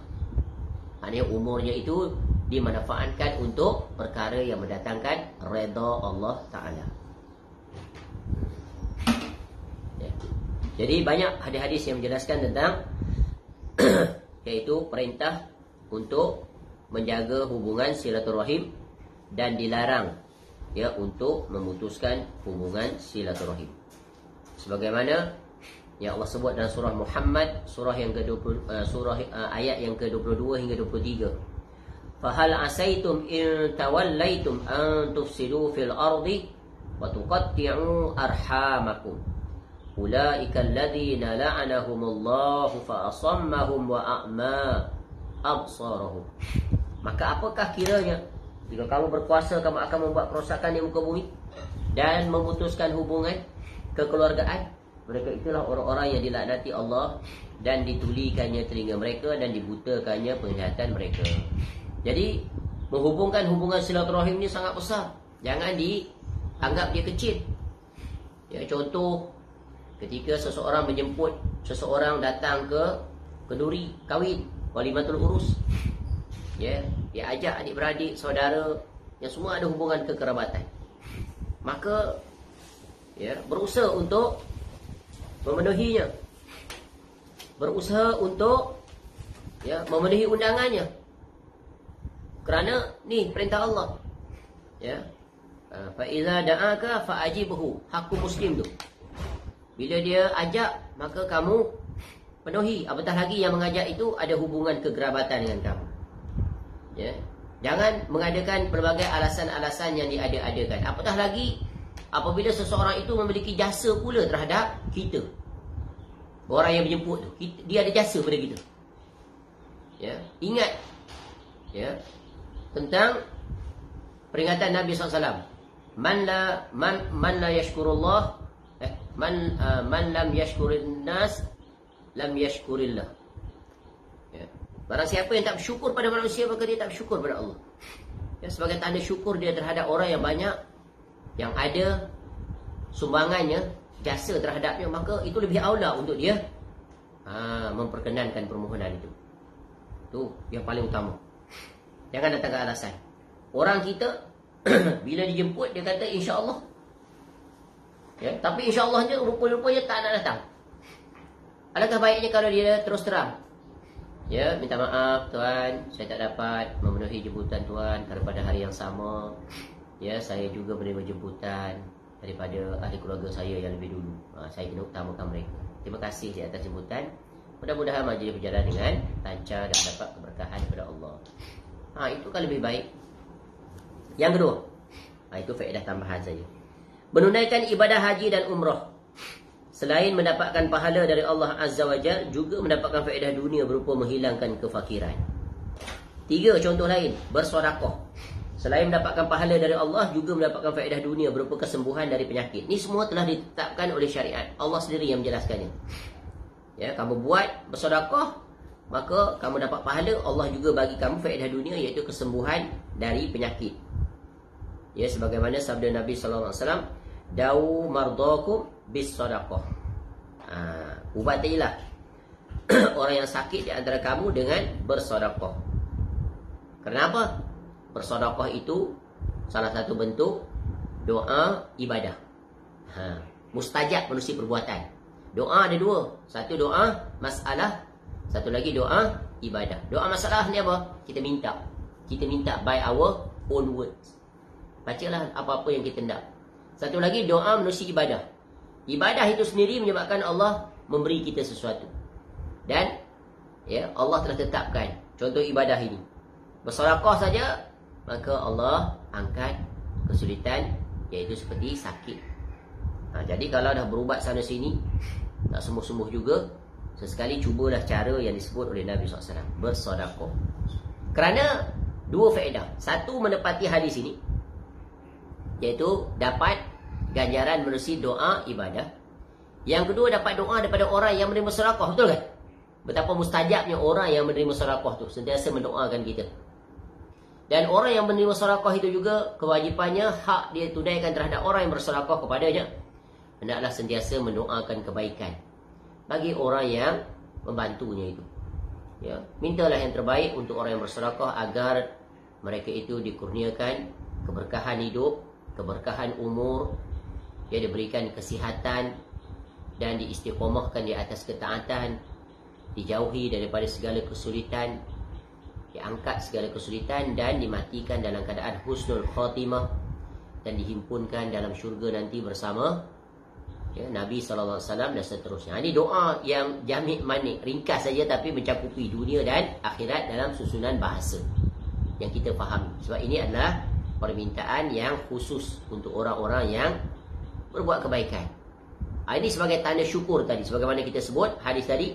[SPEAKER 1] Maksudnya umurnya itu dimanfaatkan untuk perkara yang mendatangkan redha Allah Ta'ala. Jadi banyak hadis-hadis yang menjelaskan tentang iaitu perintah untuk menjaga hubungan silaturahim dan dilarang untuk memutuskan hubungan silaturahim. Sebagaimana yang Allah sebut dalam surah Muhammad, surah yang ke-20, ayat yang ke-22 hingga 23. Fahal asaitum in tawallaitum an tufsidu fil ardi wa tuqatti'u arhamakum. Ulaika alladhina la'anahumullahu fa asammahum wa a'ma absarahum. Maka apakah kiranya jika kamu berkuasa, kamu akan membuat kerosakan di muka bumi dan memutuskan hubungan kekeluargaan? Mereka itulah orang-orang yang dilaknati Allah dan ditulikannya telinga mereka dan dibutakannya penglihatan mereka. Jadi menghubungkan hubungan silaturahim ini sangat besar. Jangan dianggap dia kecil. Contoh, ketika seseorang menjemput seseorang datang ke kenduri kahwin, walimatul urus, dia ajak adik-beradik, saudara yang semua ada hubungan kekerabatan, maka berusaha untuk memenuhinya, berusaha untuk memenuhi undangannya, kerana ni perintah Allah. Fa iza da'aka fa ajibhu, hakku muslim tu. Bila dia ajak, maka kamu penuhi. Apatah lagi yang mengajak itu ada hubungan kekerabatan dengan kamu. Ya. Jangan mengadakan pelbagai alasan-alasan yang diada-adakan. Apatah lagi apabila seseorang itu memiliki jasa pula terhadap kita. Orang yang menjemput tu, dia ada jasa pada kita. Ya, ingat ya tentang peringatan Nabi SAW. Man la yashkurullah man lam yashkurin nas lam yashkurillah. Ya. Barang siapa yang tak bersyukur pada manusia, maka dia tak bersyukur pada Allah. Ya, sebagai tanda syukur dia terhadap orang yang banyak, yang ada sumbangannya, jasa terhadapnya, maka itu lebih aula untuk dia memperkenankan permohonan itu. Itu yang paling utama. Jangan datang ke alasan. Orang kita bila dijemput dia kata insya-Allah. Ya, tapi insya-Allahnya rupa-rupanya tak nak datang. Alangkah baiknya kalau dia terus terang. Ya, minta maaf tuan, saya tak dapat memenuhi jemputan tuan pada hari yang sama. Ya, saya juga menerima jemputan daripada ahli keluarga saya yang lebih dulu. Saya kena utamakan mereka. Terima kasih di atas jemputan. Mudah-mudahan majlis berjalan dengan lancar dan dapat keberkahan daripada Allah. Itu kan lebih baik. Yang kedua, itu faedah tambahan saja. Menunaikan ibadah haji dan umrah, selain mendapatkan pahala dari Allah Azza wa Jalla, juga mendapatkan faedah dunia berupa menghilangkan kefakiran. 3 contoh lain, bersedekah. Selain mendapatkan pahala dari Allah, juga mendapatkan faedah dunia berupa kesembuhan dari penyakit. Ini semua telah ditetapkan oleh syariat. Allah sendiri yang menjelaskannya. Ya, kamu buat bersedekah, maka kamu dapat pahala. Allah juga bagi kamu faedah dunia, iaitu kesembuhan dari penyakit. Ya, sebagaimana sabda Nabi sallallahu alaihi wasallam, "Dau mardakum bis sadaqah." Ubatilah orang yang sakit di antara kamu dengan bersedekah. Kenapa? Bersedekah itu salah satu bentuk doa ibadah. Mustajab manusia perbuatan. Doa ada 2. Satu doa masalah, satu lagi doa ibadah. Doa masalah ni apa? Kita minta. Kita minta by our own words. Bacalah apa-apa yang kita nak. Satu lagi doa manusia ibadah. Ibadah itu sendiri menyebabkan Allah memberi kita sesuatu. Dan ya, Allah telah tetapkan contoh ibadah ini. Bersedekah saja, maka Allah angkat kesulitan, iaitu seperti sakit. Jadi kalau dah berubat sana sini, tak sembuh-sembuh juga, sesekali cubalah cara yang disebut oleh Nabi SAW, bersedekah. Kerana 2 faedah. Satu, menepati hadis ini, iaitu dapat ganjaran menerusi doa ibadah. Yang kedua, dapat doa daripada orang yang menerima sedekah. Betul kan? Betapa mustajabnya orang yang menerima sedekah tu, sentiasa mendoakan kita. Dan orang yang menerima sedekah itu juga kewajipannya, hak dia tunaikan terhadap orang yang bersedekah kepadanya, hendaklah sentiasa mendoakan kebaikan bagi orang yang membantunya itu. Ya, mintalah yang terbaik untuk orang yang bersedekah agar mereka itu dikurniakan keberkahan hidup, keberkahan umur, dia diberikan kesihatan dan diistiqomahkan di atas ketaatan, dijauhi daripada segala kesulitan, diangkat segala kesulitan dan dimatikan dalam keadaan husnul khatimah dan dihimpunkan dalam syurga nanti bersama Nabi SAW dan seterusnya. Ini doa yang jamik manik, ringkas saja tapi mencakupi dunia dan akhirat dalam susunan bahasa yang kita fahami. Sebab ini adalah permintaan yang khusus untuk orang-orang yang berbuat kebaikan. Ini sebagai tanda syukur tadi, sebagaimana kita sebut hadis tadi.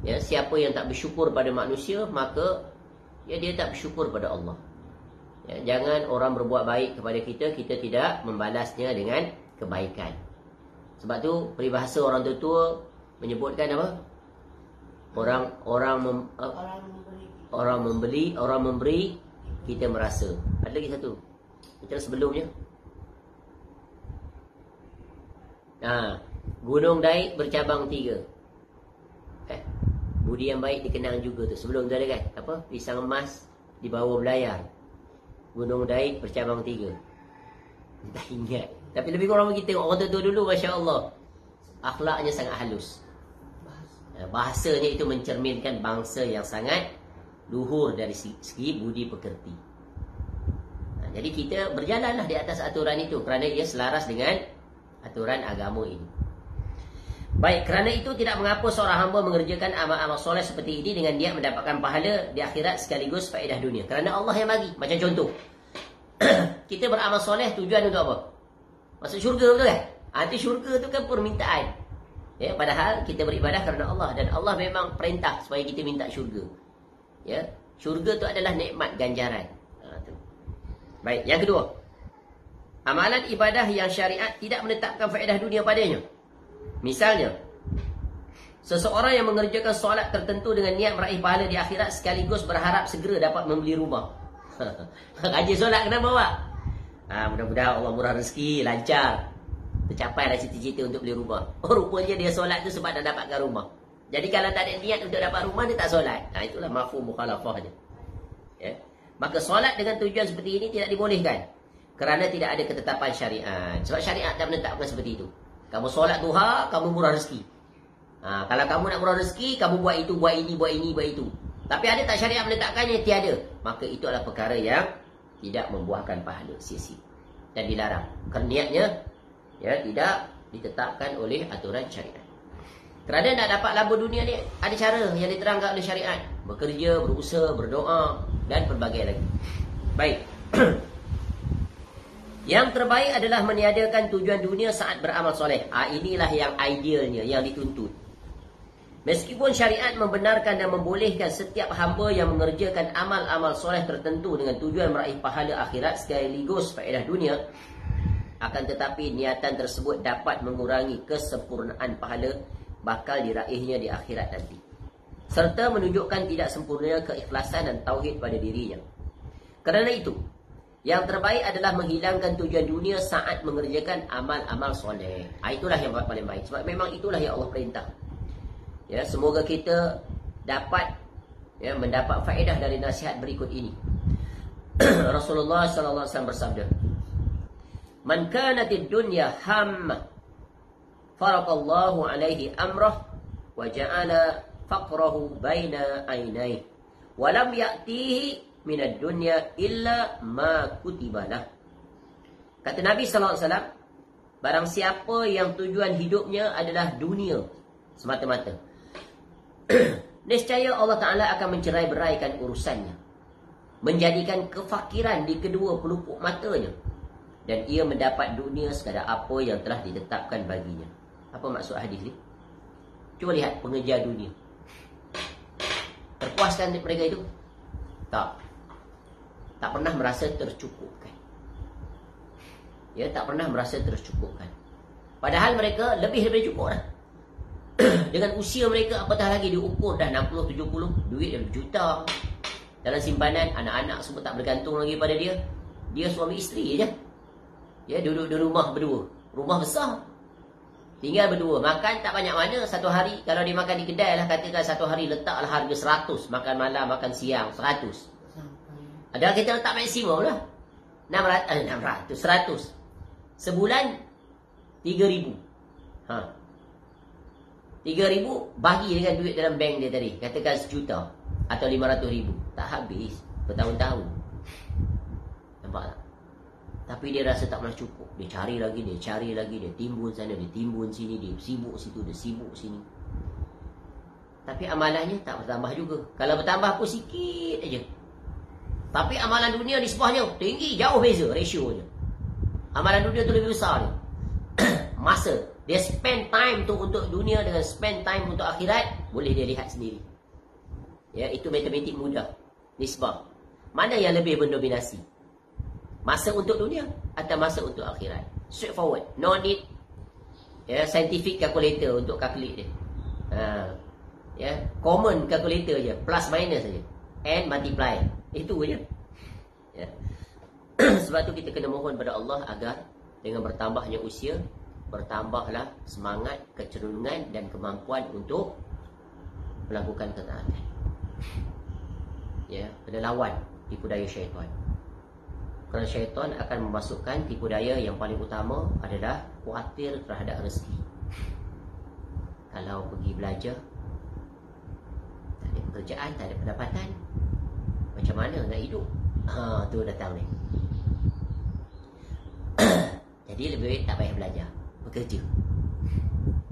[SPEAKER 1] Ya, siapa yang tak bersyukur pada manusia, maka ya, dia tak bersyukur pada Allah. Ya, jangan orang berbuat baik kepada kita, kita tidak membalasnya dengan kebaikan. Sebab tu peribahasa orang tua menyebutkan apa? Orang memberi, kita merasa. Ada lagi satu. Macam sebelumnya. Gunung Daik bercabang 3. Budi yang baik dikenang juga tu. Sebelum tu ada kan? Apa? Pisang emas di bawah belayar. Gunung Daik bercabang 3. Tak ingat. Tapi lebih kurang kita tengok orang tua dulu, Masya Allah, akhlaknya sangat halus. Bahasanya itu mencerminkan bangsa yang sangat luhur dari segi budi pekerti. Jadi kita berjalanlah di atas aturan itu kerana ia selaras dengan aturan agama ini. Baik, kerana itu tidak mengapa seorang hamba mengerjakan amal-amal soleh seperti ini dengan dia mendapatkan pahala di akhirat sekaligus faedah dunia. Kerana Allah yang bagi. Macam contoh, kita beramal soleh tujuan untuk apa? Masuk syurga, betul kan? Nanti syurga tu kan permintaan. Ya, padahal kita beribadah kerana Allah, dan Allah memang perintah supaya kita minta syurga. Ya, syurga tu adalah nikmat ganjaran. Tu. Baik, yang kedua, amalan ibadah yang syariat tidak menetapkan faedah dunia padanya. Misalnya, seseorang yang mengerjakan solat tertentu dengan niat meraih pahala di akhirat sekaligus berharap segera dapat membeli rumah. Raja solat kenapa awak? Mudah-mudahan Allah murah rezeki, lancar, tercapai dah cita-cita untuk beli rumah. Rupanya dia solat tu sebab nak dapatkan rumah. Jadi kalau tak ada niat untuk dapat rumah, dia tak solat. Itulah mafhum mukhalafah dia. Ya. Maka solat dengan tujuan seperti ini tidak dibolehkan, kerana tidak ada ketetapan syariat. Sebab syariat tak menetapkan seperti itu. Kamu solat duha, kamu murah rezeki. Kalau kamu nak murah rezeki, kamu buat itu, buat ini, buat ini, buat itu. Tapi ada tak syariat menetapkannya? Tiada. Maka itu adalah perkara yang tidak membuahkan pahala, sia-sia dan dilarang. Kerana niatnya tidak ditetapkan oleh aturan syariat. Kerana nak dapat laba dunia ni ada cara yang diterangkan oleh syariat. Bekerja, berusaha, berdoa dan pelbagai lagi. Baik. Yang terbaik adalah meniadakan tujuan dunia saat beramal soleh. Inilah yang idealnya, yang dituntut. Meskipun syariat membenarkan dan membolehkan setiap hamba yang mengerjakan amal-amal soleh tertentu dengan tujuan meraih pahala akhirat sekaligus faedah dunia, akan tetapi niatan tersebut dapat mengurangi kesempurnaan pahala bakal diraihnya di akhirat nanti, serta menunjukkan tidak sempurnanya keikhlasan dan tauhid pada dirinya. Kerana itu, yang terbaik adalah menghilangkan tujuan dunia saat mengerjakan amal-amal soleh. Itulah yang paling baik. Sebab memang itulah yang Allah perintah. Ya, semoga kita dapat mendapat faedah dari nasihat berikut ini. Rasulullah sallallahu alaihi wasallam bersabda, "Man kanatid dunya hamma, faraqallahu alaihi amrah wa ja'ala faqrahu baina ainaihi, wa lam ya'tihi minad dunya illa ma kutiba lah." Kata Nabi sallallahu alaihi wasallam, barang siapa yang tujuan hidupnya adalah dunia semata-mata, nescaya Allah Ta'ala akan mencerai-beraikan urusannya, menjadikan kefakiran di kedua pelupuk matanya, dan ia mendapat dunia sekadar apa yang telah ditetapkan baginya. Apa maksud hadis ni? Cuba lihat pengejar dunia. Terpuaskan mereka itu? Tak. Tak pernah merasa tercukupkan. Ya, tak pernah merasa tercukupkan. Padahal mereka lebih cukup lah. Dengan usia mereka, apatah lagi diukur dah 60-70, duit dah berjuta dalam simpanan, anak-anak semua tak bergantung lagi pada dia. Dia suami isteri je. Ya, duduk di rumah berdua. Rumah besar, tinggal berdua. Makan tak banyak mana. Satu hari, kalau dia makan di kedai lah, katakan satu hari letaklah harga 100. Makan malam, makan siang 100. Ada kita letak maksimum lah 600, 100. Sebulan 3,000. 3,000 bagi dengan duit dalam bank dia tadi, katakan 1 juta atau 500,000. Tak habis bertahun-tahun. Nampak tak? Tapi dia rasa tak pernah cukup. Dia cari lagi, dia timbun sana, dia timbun sini, dia sibuk situ, dia sibuk sini. Tapi amalannya tak bertambah juga. Kalau bertambah pun sikit aja. Tapi amalan dunia nisbahnya tinggi, jauh beza rasionya. Amalan dunia tu lebih besar dia. Masa dia spend time tu untuk dunia dengan spend time untuk akhirat, boleh dia lihat sendiri. Ya, itu matematik mudah. Nisbah. Mana yang lebih mendominasi? Masa untuk dunia atau masa untuk akhirat? Straightforward. No need scientific calculator untuk calculate dia. Common calculator je, plus minus saja. And multiply. Itu je. Ya. Sebab tu kita kena mohon pada Allah agar dengan bertambahnya usia, bertambahlah semangat, kecenderungan dan kemampuan untuk melakukan ketaatan. Ya, kena lawan tipu daya syaitan. Kerana syaitan akan memasukkan tipu daya yang paling utama adalah khawatir terhadap rezeki. Kalau pergi belajar, tak ada pekerjaan, tak ada pendapatan, macam mana nak hidup? Tu datang ni. Jadi lebih baik tak payah belajar, bekerja.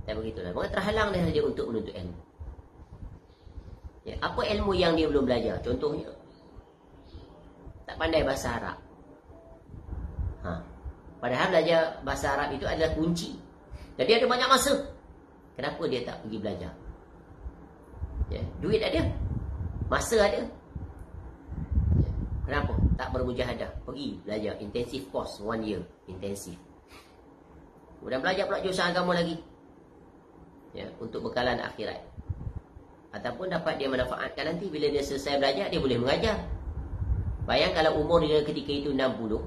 [SPEAKER 1] Dan begitulah. Maka terhalang dia untuk menuntut ilmu. Ya, apa ilmu yang dia belum belajar? Contohnya, tak pandai bahasa Arab. Padahal belajar bahasa Arab itu adalah kunci. Jadi ada banyak masa. Kenapa dia tak pergi belajar? Ya, duit ada, masa ada. Ya, kenapa tak bermujahadah? Pergi belajar intensif course 1 year, intensif. Kemudian belajar pula jurusan agama lagi. Ya, untuk bekalan akhirat. Ataupun dapat dia manfaatkan nanti bila dia selesai belajar, dia boleh mengajar. Bayang kalau umur dia ketika itu 60.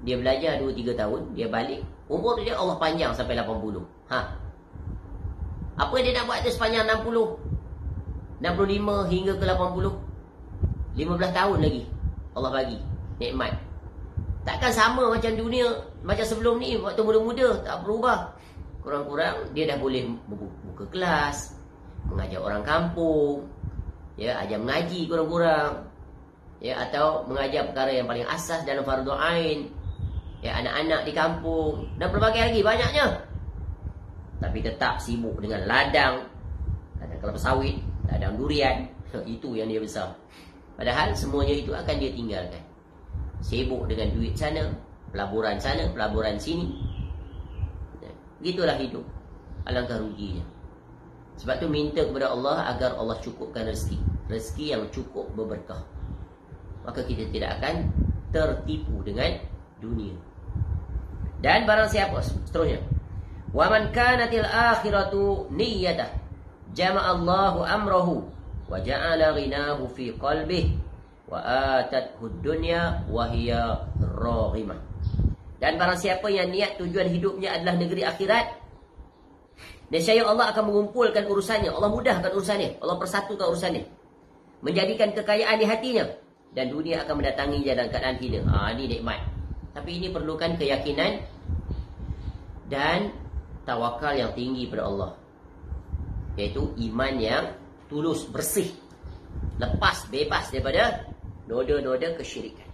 [SPEAKER 1] Dia belajar 2-3 tahun, dia balik. Umur dia Allah panjang sampai 80. Apa dia nak buat tu sepanjang 60? 65 hingga ke 80? 15 tahun lagi Allah bagi nikmat. Takkan sama macam dunia, macam sebelum ni, waktu muda-muda, tak berubah. Kurang-kurang dia dah boleh buka kelas, mengajar orang kampung, ya, ajar mengaji kurang-kurang, ya, atau mengajar perkara yang paling asas dalam fardu ain, ya, anak-anak di kampung, dan berbagai lagi banyaknya. Tapi tetap sibuk dengan ladang kelapa sawit, ladang durian. Itu yang dia besar. Padahal semuanya itu akan dia tinggalkan. Sibuk dengan duit sana, pelaburan sana, pelaburan sini. Begitulah hidup. Alangkah ruginya. Sebab tu minta kepada Allah agar Allah cukupkan rezeki. Rezeki yang cukup berberkah. Maka kita tidak akan tertipu dengan dunia. Dan barang siapa, seterusnya, wa man kanatil akhiratu niyyatah jama'allahu amrahu wa ja'ala ghinahu fi qalbihi wa atathu dunya wa hiya raghimah. Dan barang siapa yang niat tujuan hidupnya adalah negeri akhirat, nescaya Allah akan mengumpulkan urusannya, Allah mudahkan urusannya, Allah persatukan urusannya, menjadikan kekayaan di hatinya, dan dunia akan mendatangi dalam keadaan hina. Ini nikmat. Tapi ini perlukan keyakinan dan tawakal yang tinggi pada Allah, iaitu iman yang tulus, bersih, lepas, bebas daripada noda-noda kesyirikan.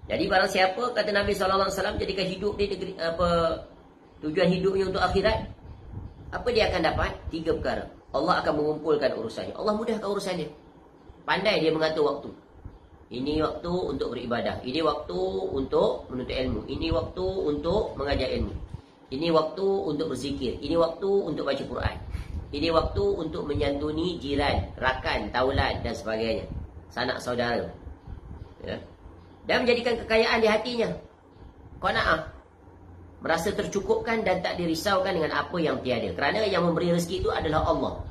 [SPEAKER 1] Jadi barang siapa, kata Nabi SAW, jadikan hidup dia negeri, tujuan hidupnya untuk akhirat, apa dia akan dapat? 3 perkara. Allah akan mengumpulkan urusannya, Allah mudahkan urusannya. Pandai dia mengatur waktu. Ini waktu untuk beribadah, ini waktu untuk menuntut ilmu, ini waktu untuk mengajar ilmu, ini waktu untuk berzikir, ini waktu untuk baca Quran, ini waktu untuk menyantuni jiran, rakan, taulan dan sebagainya, sanak saudara, ya. Dan menjadikan kekayaan di hatinya, qanaah, merasa tercukupkan dan tak dirisaukan dengan apa yang tiada. Kerana yang memberi rezeki itu adalah Allah,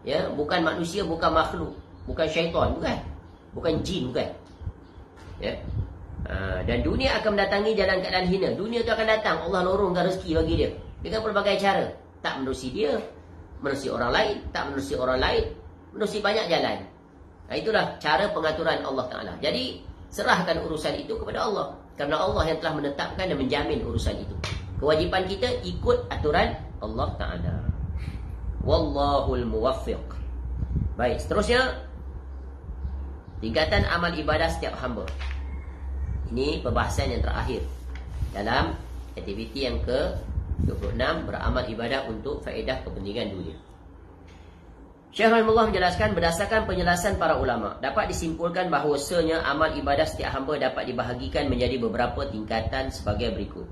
[SPEAKER 1] ya, bukan manusia, bukan makhluk, bukan syaitan, bukan jin, bukan, ya. Dan dunia akan mendatangi dalam keadaan hina. Dunia itu akan datang, Allah lorongkan rezeki bagi dia dengan pelbagai cara. Tak menerusi dia, menerusi orang lain, tak menerusi orang lain, menerusi banyak jalan. Itulah cara pengaturan Allah Ta'ala. Jadi serahkan urusan itu kepada Allah, kerana Allah yang telah menetapkan dan menjamin urusan itu. Kewajipan kita ikut aturan Allah Ta'ala. Wallahul muwaffiq. Baik, seterusnya, tingkatan amal ibadah setiap hamba. Ini perbahasan yang terakhir dalam aktiviti yang ke-26, beramal ibadah untuk faedah kepentingan dunia. Syekh rahimahullah menjelaskan, berdasarkan penjelasan para ulama, dapat disimpulkan bahawasanya amal ibadah setiap hamba dapat dibahagikan menjadi beberapa tingkatan sebagai berikut.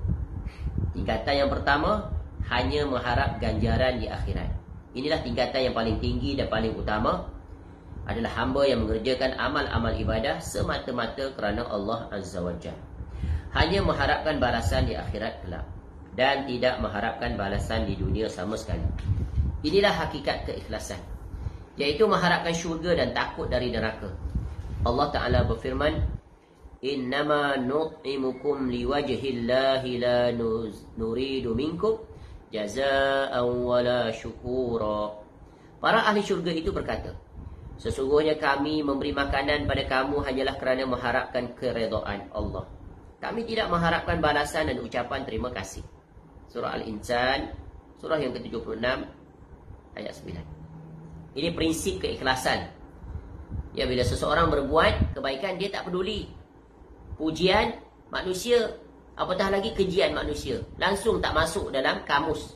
[SPEAKER 1] Tingkatan yang pertama, hanya mengharap ganjaran di akhirat. Inilah tingkatan yang paling tinggi dan paling utama, adalah hamba yang mengerjakan amal-amal ibadah semata-mata kerana Allah Azza wa Jalla. Hanya mengharapkan balasan di akhirat kelak, dan tidak mengharapkan balasan di dunia sama sekali. Inilah hakikat keikhlasan, iaitu mengharapkan syurga dan takut dari neraka. Allah Ta'ala berfirman, innama nut'imukum liwajhillahi la nuridu minkum jazaa'an wala syukura. Para ahli syurga itu berkata, sesungguhnya kami memberi makanan pada kamu hanyalah kerana mengharapkan keredaan Allah. Kami tidak mengharapkan balasan dan ucapan terima kasih. Surah Al-Insan, surah yang ke-76, ayat 9. Ini prinsip keikhlasan. Ya, bila seseorang berbuat kebaikan, dia tak peduli pujian manusia, apatah lagi kejian manusia. Langsung tak masuk dalam kamus.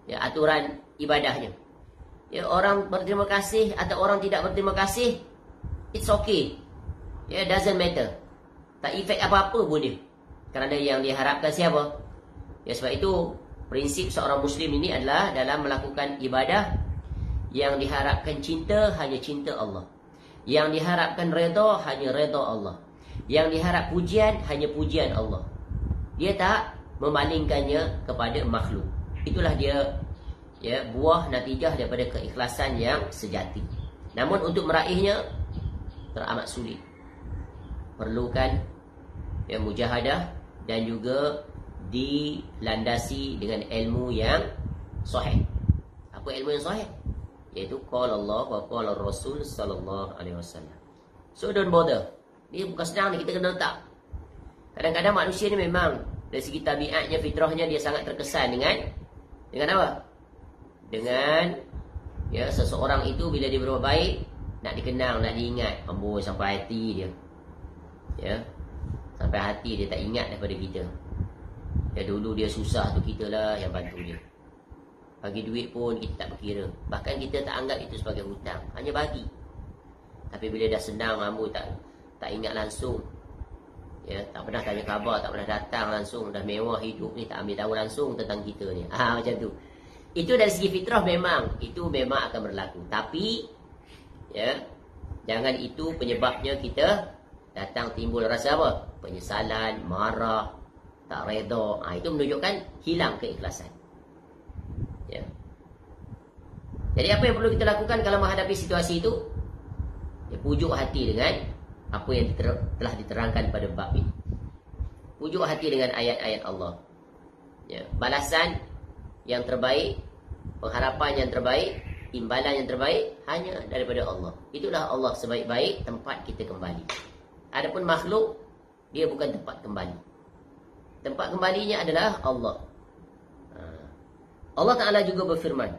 [SPEAKER 1] ya, aturan ibadahnya. Ya, orang berterima kasih atau orang tidak berterima kasih, it's okay. Ya, doesn't matter. Tak efek apa-apa pun dia. Kerana yang diharapkan siapa? Ya, sebab itu prinsip seorang Muslim ini adalah dalam melakukan ibadah, yang diharapkan cinta hanya cinta Allah, yang diharapkan redha hanya redha Allah, yang diharap pujian hanya pujian Allah. Dia tak memalingkannya kepada makhluk. Itulah dia, ya, buah natijah daripada keikhlasan yang sejati. Namun untuk meraihnya teramat sulit. Perlukan, ya, mujahadah dan juga dilandasi dengan ilmu yang sahih. Apa ilmu yang sahih? Iaitu qala Allah wa qala Rasul sallallahu alaihi wasallam. So don't bother. Ni bukan senang ni, kita kena letak. Kadang-kadang manusia ni memang dari segi tabiatnya, fitrahnya, dia sangat terkesan dengan apa? Dengan, ya, seseorang itu bila dia berbuat baik, nak dikenang, nak diingat. Amboi, sampai hati dia. Ya. Sampai hati dia tak ingat daripada kita. Ya, dulu dia susah tu, kita lah yang bantu dia. Bagi duit pun kita tak berkira. Bahkan kita tak anggap itu sebagai hutang, hanya bagi. Tapi bila dah senang, amboi, tak ingat langsung. Ya, tak pernah tanya khabar, tak pernah datang langsung, dah mewah hidup ni, tak ambil tahu langsung tentang kita ni. Macam tu. Itu dari segi fitrah memang, itu memang akan berlaku. Tapi, ya, jangan itu penyebabnya kita datang timbul rasa apa? Penyesalan, marah, tak redha. Itu menunjukkan hilang keikhlasan. Ya. Jadi apa yang perlu kita lakukan kalau menghadapi situasi itu? Ya, pujuk hati dengan apa yang telah diterangkan pada bab ini. Pujuk hati dengan ayat-ayat Allah. Ya, balasan yang terbaik, pengharapan yang terbaik, imbalan yang terbaik hanya daripada Allah. Itulah Allah sebaik-baik tempat kita kembali. Adapun makhluk, dia bukan tempat kembali. Tempat kembalinya adalah Allah. Allah Ta'ala juga berfirman,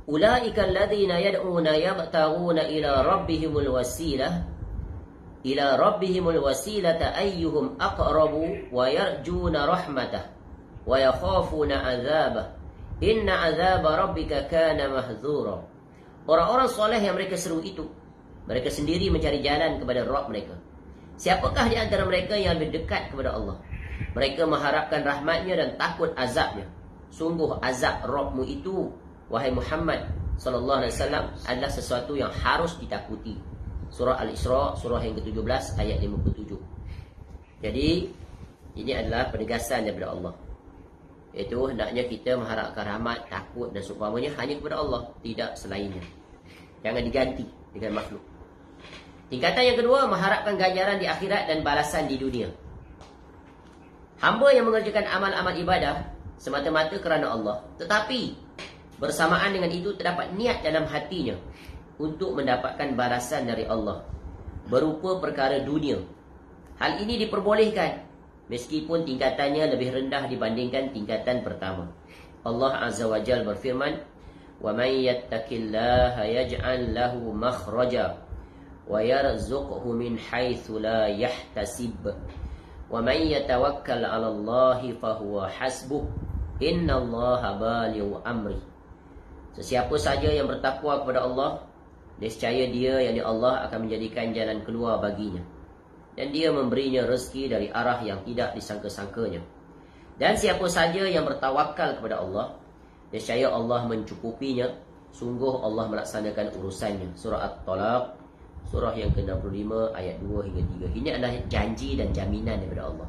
[SPEAKER 1] Ulaika alladhina yad'una yabtaghuna ila rabbihimul wasilah ila rabbihimul wasilata ayyuhum aqrabu wa yarjuna rahmatah wa yakhafuna azabah inna azaba rabbika kana mahdzura. Orang-orang soleh yang mereka seru itu, mereka sendiri mencari jalan kepada Rabb mereka. Siapakah di antara mereka yang lebih dekat kepada Allah? Mereka mengharapkan rahmatnya dan takut azabnya. Sungguh azab Rabbmu itu, wahai Muhammad sallallahu alaihi wasallam, adalah sesuatu yang harus ditakuti. Surah Al-Isra, surah yang ke-17 ayat 57. Jadi ini adalah penegasan daripada Allah. Iaitu hendaknya kita mengharapkan rahmat, takut dan seumpamanya hanya kepada Allah, tidak selainnya. Jangan diganti dengan makhluk. Tingkatan yang kedua, mengharapkan ganjaran di akhirat dan balasan di dunia. Hamba yang mengerjakan amal-amal ibadah semata-mata kerana Allah, tetapi bersamaan dengan itu terdapat niat dalam hatinya untuk mendapatkan balasan dari Allah berupa perkara dunia. Hal ini diperbolehkan meskipun tingkatannya lebih rendah dibandingkan tingkatan pertama. Allah Azza wa Jalla berfirman, "Wa may yattaqillaha yaj'al lahu makhraja wa yarzuqhu min haitsu la yahtasib. Wa may yatawakkal 'ala Allahi fahuwa hasbuh. Innallaha balighu amri." Sesiapa saja yang bertakwa kepada Allah, nescaya dia, yakni Allah, akan menjadikan jalan keluar baginya, dan dia memberinya rezeki dari arah yang tidak disangka-sangkanya. Dan siapa saja yang bertawakal kepada Allah, nescaya Allah mencukupinya. Sungguh Allah melaksanakan urusannya. Surah At-Talaq, surah yang ke-65 ayat 2 hingga 3. Ini adalah janji dan jaminan daripada Allah.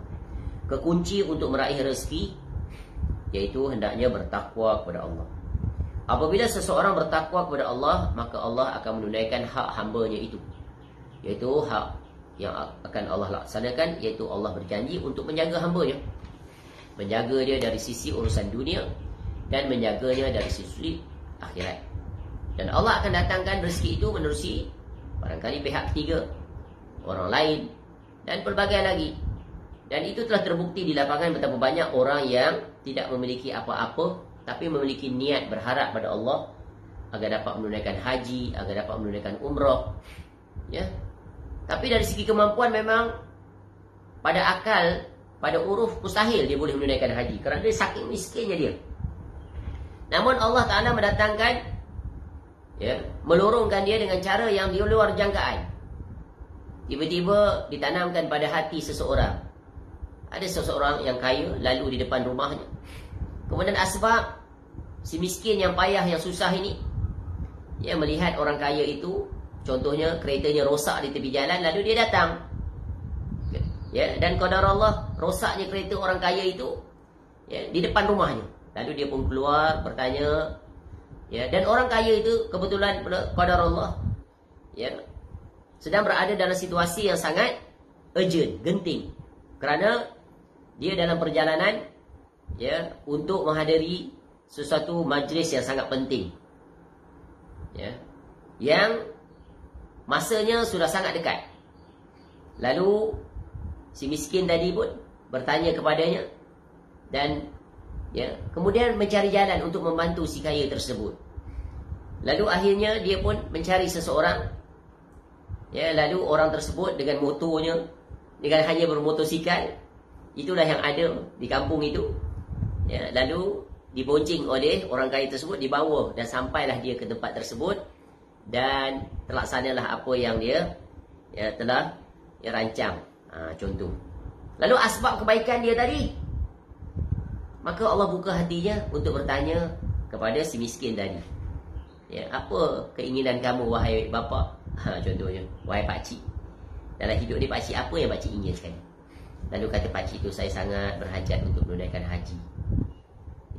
[SPEAKER 1] Kekunci untuk meraih rezeki, iaitu hendaknya bertakwa kepada Allah. Apabila seseorang bertakwa kepada Allah, maka Allah akan menunaikan hak hambanya itu, iaitu hak yang akan Allah laksanakan, iaitu Allah berjanji untuk menjaga hambanya, menjaga dia dari sisi urusan dunia dan menjaganya dari sisi akhirat. Dan Allah akan datangkan rezeki itu menerusi barangkali pihak ketiga, orang lain, dan pelbagai lagi. Dan itu telah terbukti di lapangan betapa banyak orang yang tidak memiliki apa-apa tapi memiliki niat berharap pada Allah agar dapat menunaikan haji, agar dapat menunaikan umrah, ya. Tapi dari segi kemampuan memang pada akal, pada uruf mustahil dia boleh menunaikan haji kerana dia saking miskinnya dia. Namun Allah Ta'ala mendatangkan, melorongkan dia dengan cara yang di luar jangkaan. Tiba-tiba ditanamkan pada hati seseorang. Ada seseorang yang kaya lalu di depan rumahnya. Kemudian asbab si miskin yang payah, yang susah ini, melihat orang kaya itu, contohnya keretanya rosak di tepi jalan, lalu dia datang. Dan qadar Allah, rosaknya kereta orang kaya itu di depan rumahnya. Lalu dia pun keluar bertanya, dan orang kaya itu kebetulan qadar Allah sedang berada dalam situasi yang sangat urgent, genting, kerana dia dalam perjalanan untuk menghadiri sesuatu majlis yang sangat penting, yang masanya sudah sangat dekat. Lalu si miskin tadi pun bertanya kepadanya, dan kemudian mencari jalan untuk membantu si kaya tersebut. Lalu akhirnya dia pun mencari seseorang, lalu orang tersebut dengan motornya, dengan hanya bermotosikal, itulah yang ada di kampung itu, lalu dibonceng oleh orang kaya tersebut, dibawa dan sampailah dia ke tempat tersebut, dan terlaksanalah apa yang dia telah rancang. Contoh. Lalu asbab kebaikan dia tadi, maka Allah buka hatinya untuk bertanya kepada si miskin tadi, apa keinginan kamu wahai bapa? Contohnya, wahai pakcik, dalam hidup ni pakcik apa yang pakcik ingin sekali? Lalu kata pakcik tu, saya sangat berhajat untuk menunaikan haji.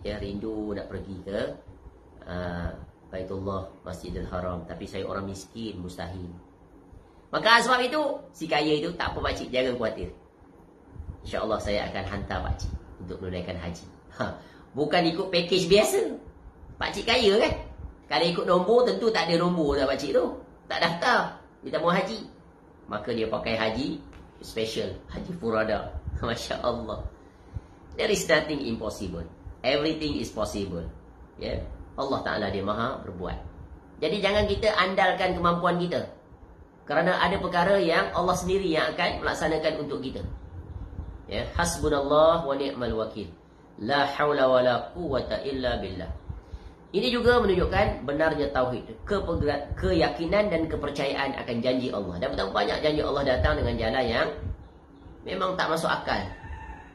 [SPEAKER 1] Rindu nak pergi ke Baitullah, Masjidil Haram, tapi saya orang miskin, mustahil. Maka sebab itu, si kaya itu, tak apa pakcik, jangan khawatir, InsyaAllah saya akan hantar pakcik untuk menunaikan haji. Bukan ikut package biasa. Pakcik kaya kan? Kalau ikut nombor, tentu tak ada nombor dah pakcik tu, tak daftar, dia tak mau haji. Maka dia pakai haji special, haji furada. Masya Allah. There is nothing impossible, everything is possible. Allah Ta'ala dia maha berbuat. Jadi jangan kita andalkan kemampuan kita, kerana ada perkara yang Allah sendiri yang akan melaksanakan untuk kita. Hasbunallah wa ni'mal wakil, la hawla wa la quwwata illa billah. Ini juga menunjukkan benarnya tauhid, keyakinan dan kepercayaan akan janji Allah. Dan betapa banyak janji Allah datang dengan jalan yang memang tak masuk akal,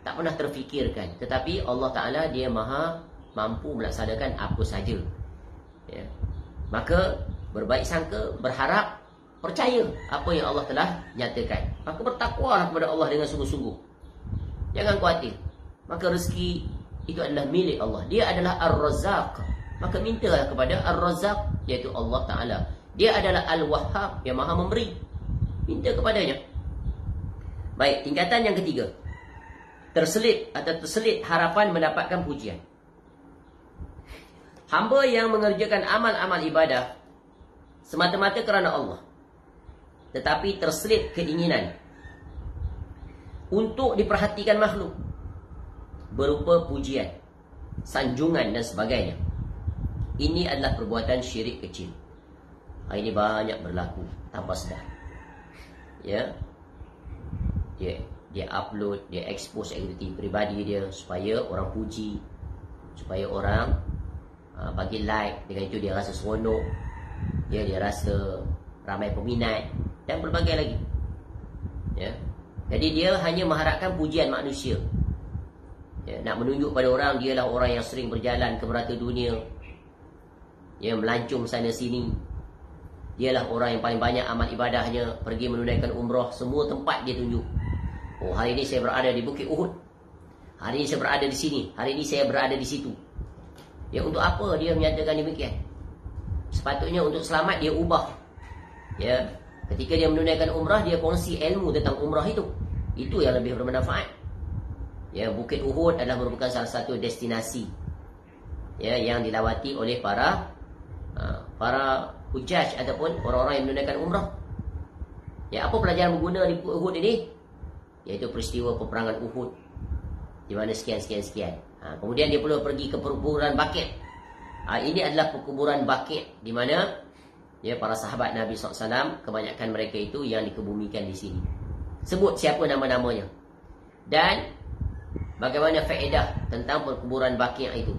[SPEAKER 1] tak pernah terfikirkan. Tetapi Allah Ta'ala dia maha mampu melaksanakan apa saja. Maka berbaik sangka, berharap, percaya apa yang Allah telah nyatakan. Maka bertakwalah kepada Allah dengan sungguh-sungguh. Jangan khawatir. Maka rezeki itu adalah milik Allah. Dia adalah Ar-Razzaq. Maka mintalah kepada Ar-Razzaq, iaitu Allah Ta'ala. Dia adalah Al-Wahhab, yang maha memberi. Minta kepadanya. Baik, tingkatan yang ketiga, terselit harapan mendapatkan pujian. Hamba yang mengerjakan amal-amal ibadah semata-mata kerana Allah, tetapi terselit keinginan untuk diperhatikan makhluk berupa pujian, sanjungan dan sebagainya, ini adalah perbuatan syirik kecil. Hari ini banyak berlaku tanpa sedar. Dia upload, dia expose aktiviti peribadi dia supaya orang puji, supaya orang bagi like. Dengan itu dia rasa seronok, dia rasa ramai peminat dan pelbagai lagi. Jadi dia hanya mengharapkan pujian manusia. Nak menunjuk pada orang dialah orang yang sering berjalan ke merata dunia, melancong sana sini. Dialah orang yang paling banyak amal ibadahnya, pergi menunaikan umrah, semua tempat dia tunjuk. Oh, hari ini saya berada di Bukit Uhud, hari ini saya berada di sini, hari ini saya berada di situ. Untuk apa dia menyatakan demikian? Sepatutnya untuk selamat dia ubah. Ketika dia menunaikan umrah, dia kongsi ilmu tentang umrah itu. Itu yang lebih bermanfaat. Bukit Uhud adalah merupakan salah satu destinasi yang dilawati oleh para hujaj ataupun orang-orang yang menunaikan umrah. Apa pelajaran berguna di Bukit Uhud ini? Iaitu peristiwa peperangan Uhud, di mana sekian. Kemudian dia perlu pergi ke perkuburan Baqi'. Ini adalah perkuburan Baqi', di mana para sahabat Nabi SAW, kebanyakan mereka itu yang dikebumikan di sini. Sebut siapa nama-namanya dan bagaimana faedah tentang perkuburan Baqi' itu.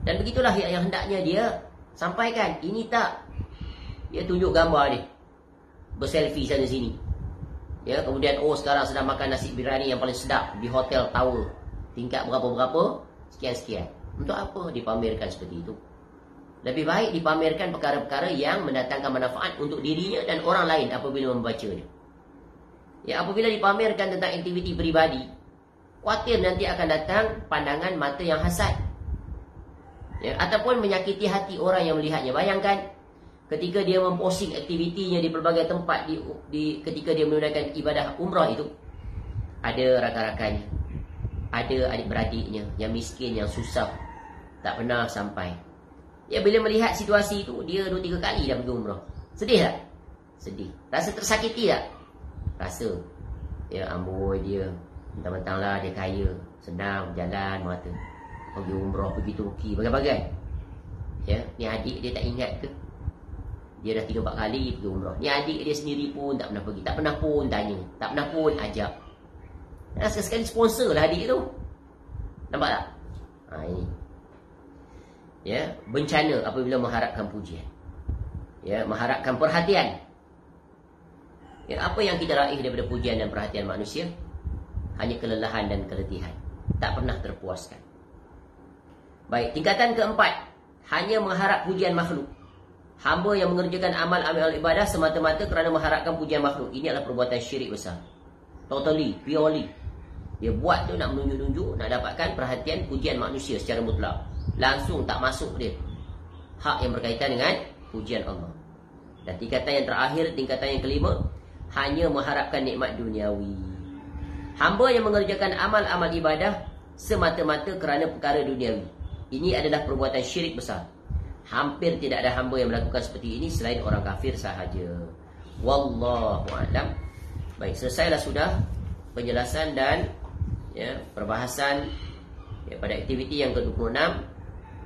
[SPEAKER 1] Dan begitulah yang hendaknya dia sampaikan. Ini tak, dia tunjuk gambar dia berselfie sana sini. Ya, kemudian sekarang sedang makan nasi biryani yang paling sedap di hotel Tower, tingkat berapa-berapa, sekian-sekian. Untuk apa dipamerkan seperti itu? Lebih baik dipamerkan perkara-perkara yang mendatangkan manfaat untuk dirinya dan orang lain apabila membacanya. Ya, apabila dipamerkan tentang aktiviti peribadi, khawatir nanti akan datang pandangan mata yang hasad. Ya, ataupun menyakiti hati orang yang melihatnya. Bayangkan ketika dia memposting aktivitinya di pelbagai tempat ketika dia menunaikan ibadah umrah itu, ada rakan-rakannya, ada adik-beradiknya yang miskin, yang susah, tak pernah sampai. Ya, bila melihat situasi itu, dia 2-3 kali dah pergi umrah. Sedih tak? Sedih. Rasa tersakiti tak? Rasa. Ya, amboi dia, mentang-mentang lah dia kaya, senang berjalan mata, pergi umrah, pergi Turki, bagai-bagai. Ya, ni adik dia tak ingat ke? Dia dah 3-4 kali pergi umrah. Ni adik dia sendiri pun tak pernah pergi, tak pernah pun tanya, tak pernah pun ajak. Dan sekali sponsor lah adik tu. Nampak tak? Ini. Ya, bencana apabila mengharapkan pujian. Ya, mengharapkan perhatian. Ya, apa yang kita raih daripada pujian dan perhatian manusia? Hanya kelelahan dan keletihan. Tak pernah terpuaskan. Baik, tingkatan keempat, hanya mengharap pujian makhluk. Hamba yang mengerjakan amal-amal ibadah semata-mata kerana mengharapkan pujian makhluk. Ini adalah perbuatan syirik besar. Totally, purely. Dia buat tu nak menunjuk-nunjuk, nak dapatkan perhatian pujian manusia secara mutlak. Langsung tak masuk dia hak yang berkaitan dengan pujian Allah. Dan tingkatan yang terakhir, tingkatan yang kelima, hanya mengharapkan nikmat duniawi. Hamba yang mengerjakan amal-amal ibadah semata-mata kerana perkara duniawi. Ini adalah perbuatan syirik besar. Hampir tidak ada hamba yang melakukan seperti ini selain orang kafir sahaja. Wallahu a'lam. Baik, selesailah sudah penjelasan dan perbahasan pada aktiviti yang ke-26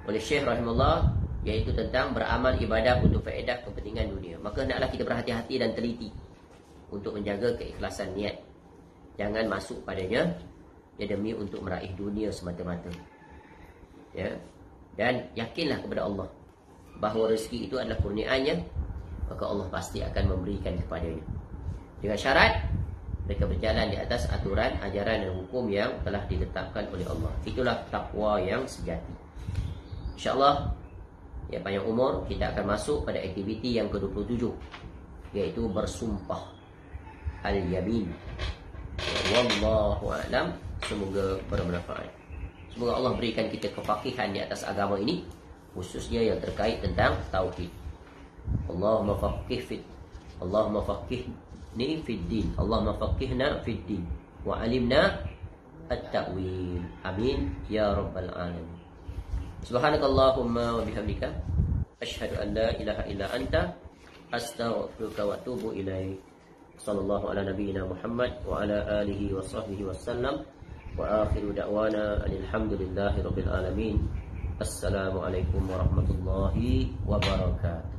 [SPEAKER 1] oleh Syekh rahimahullah, iaitu tentang beramal ibadah untuk faedah kepentingan dunia. Maka hendaklah kita berhati-hati dan teliti untuk menjaga keikhlasan niat. Jangan masuk padanya demi untuk meraih dunia semata-mata. Ya. Dan yakinlah kepada Allah bahawa rezeki itu adalah kurniaannya, maka Allah pasti akan memberikan kepadanya. Dengan syarat mereka berjalan di atas aturan, ajaran dan hukum yang telah ditetapkan oleh Allah. Itulah takwa yang sejati. InsyaAllah, panjang umur, kita akan masuk pada aktiviti yang ke-27, iaitu bersumpah al-yamin. Wallahu a'lam. Semoga bermanfaat. Semoga Allah berikan kita kefakihan di atas agama ini, khususnya yang terkait tentang tauhid. Allahumma faqihni fid din. Allahumma faqihna fid din wa alimna at-ta'wil. Amin ya rabbal alamin. Subhanakallahumma wa bihamdika asyhadu an la ilaha illa anta astaghfiruka wa atubu ilaik. Sallallahu ala nabiyyina Muhammad wa ala alihi wa sahbihi wasallam. Wa akhiru da'wana alhamdulillahi rabbil alamin. Assalamualaikum warahmatullahi wabarakatuh.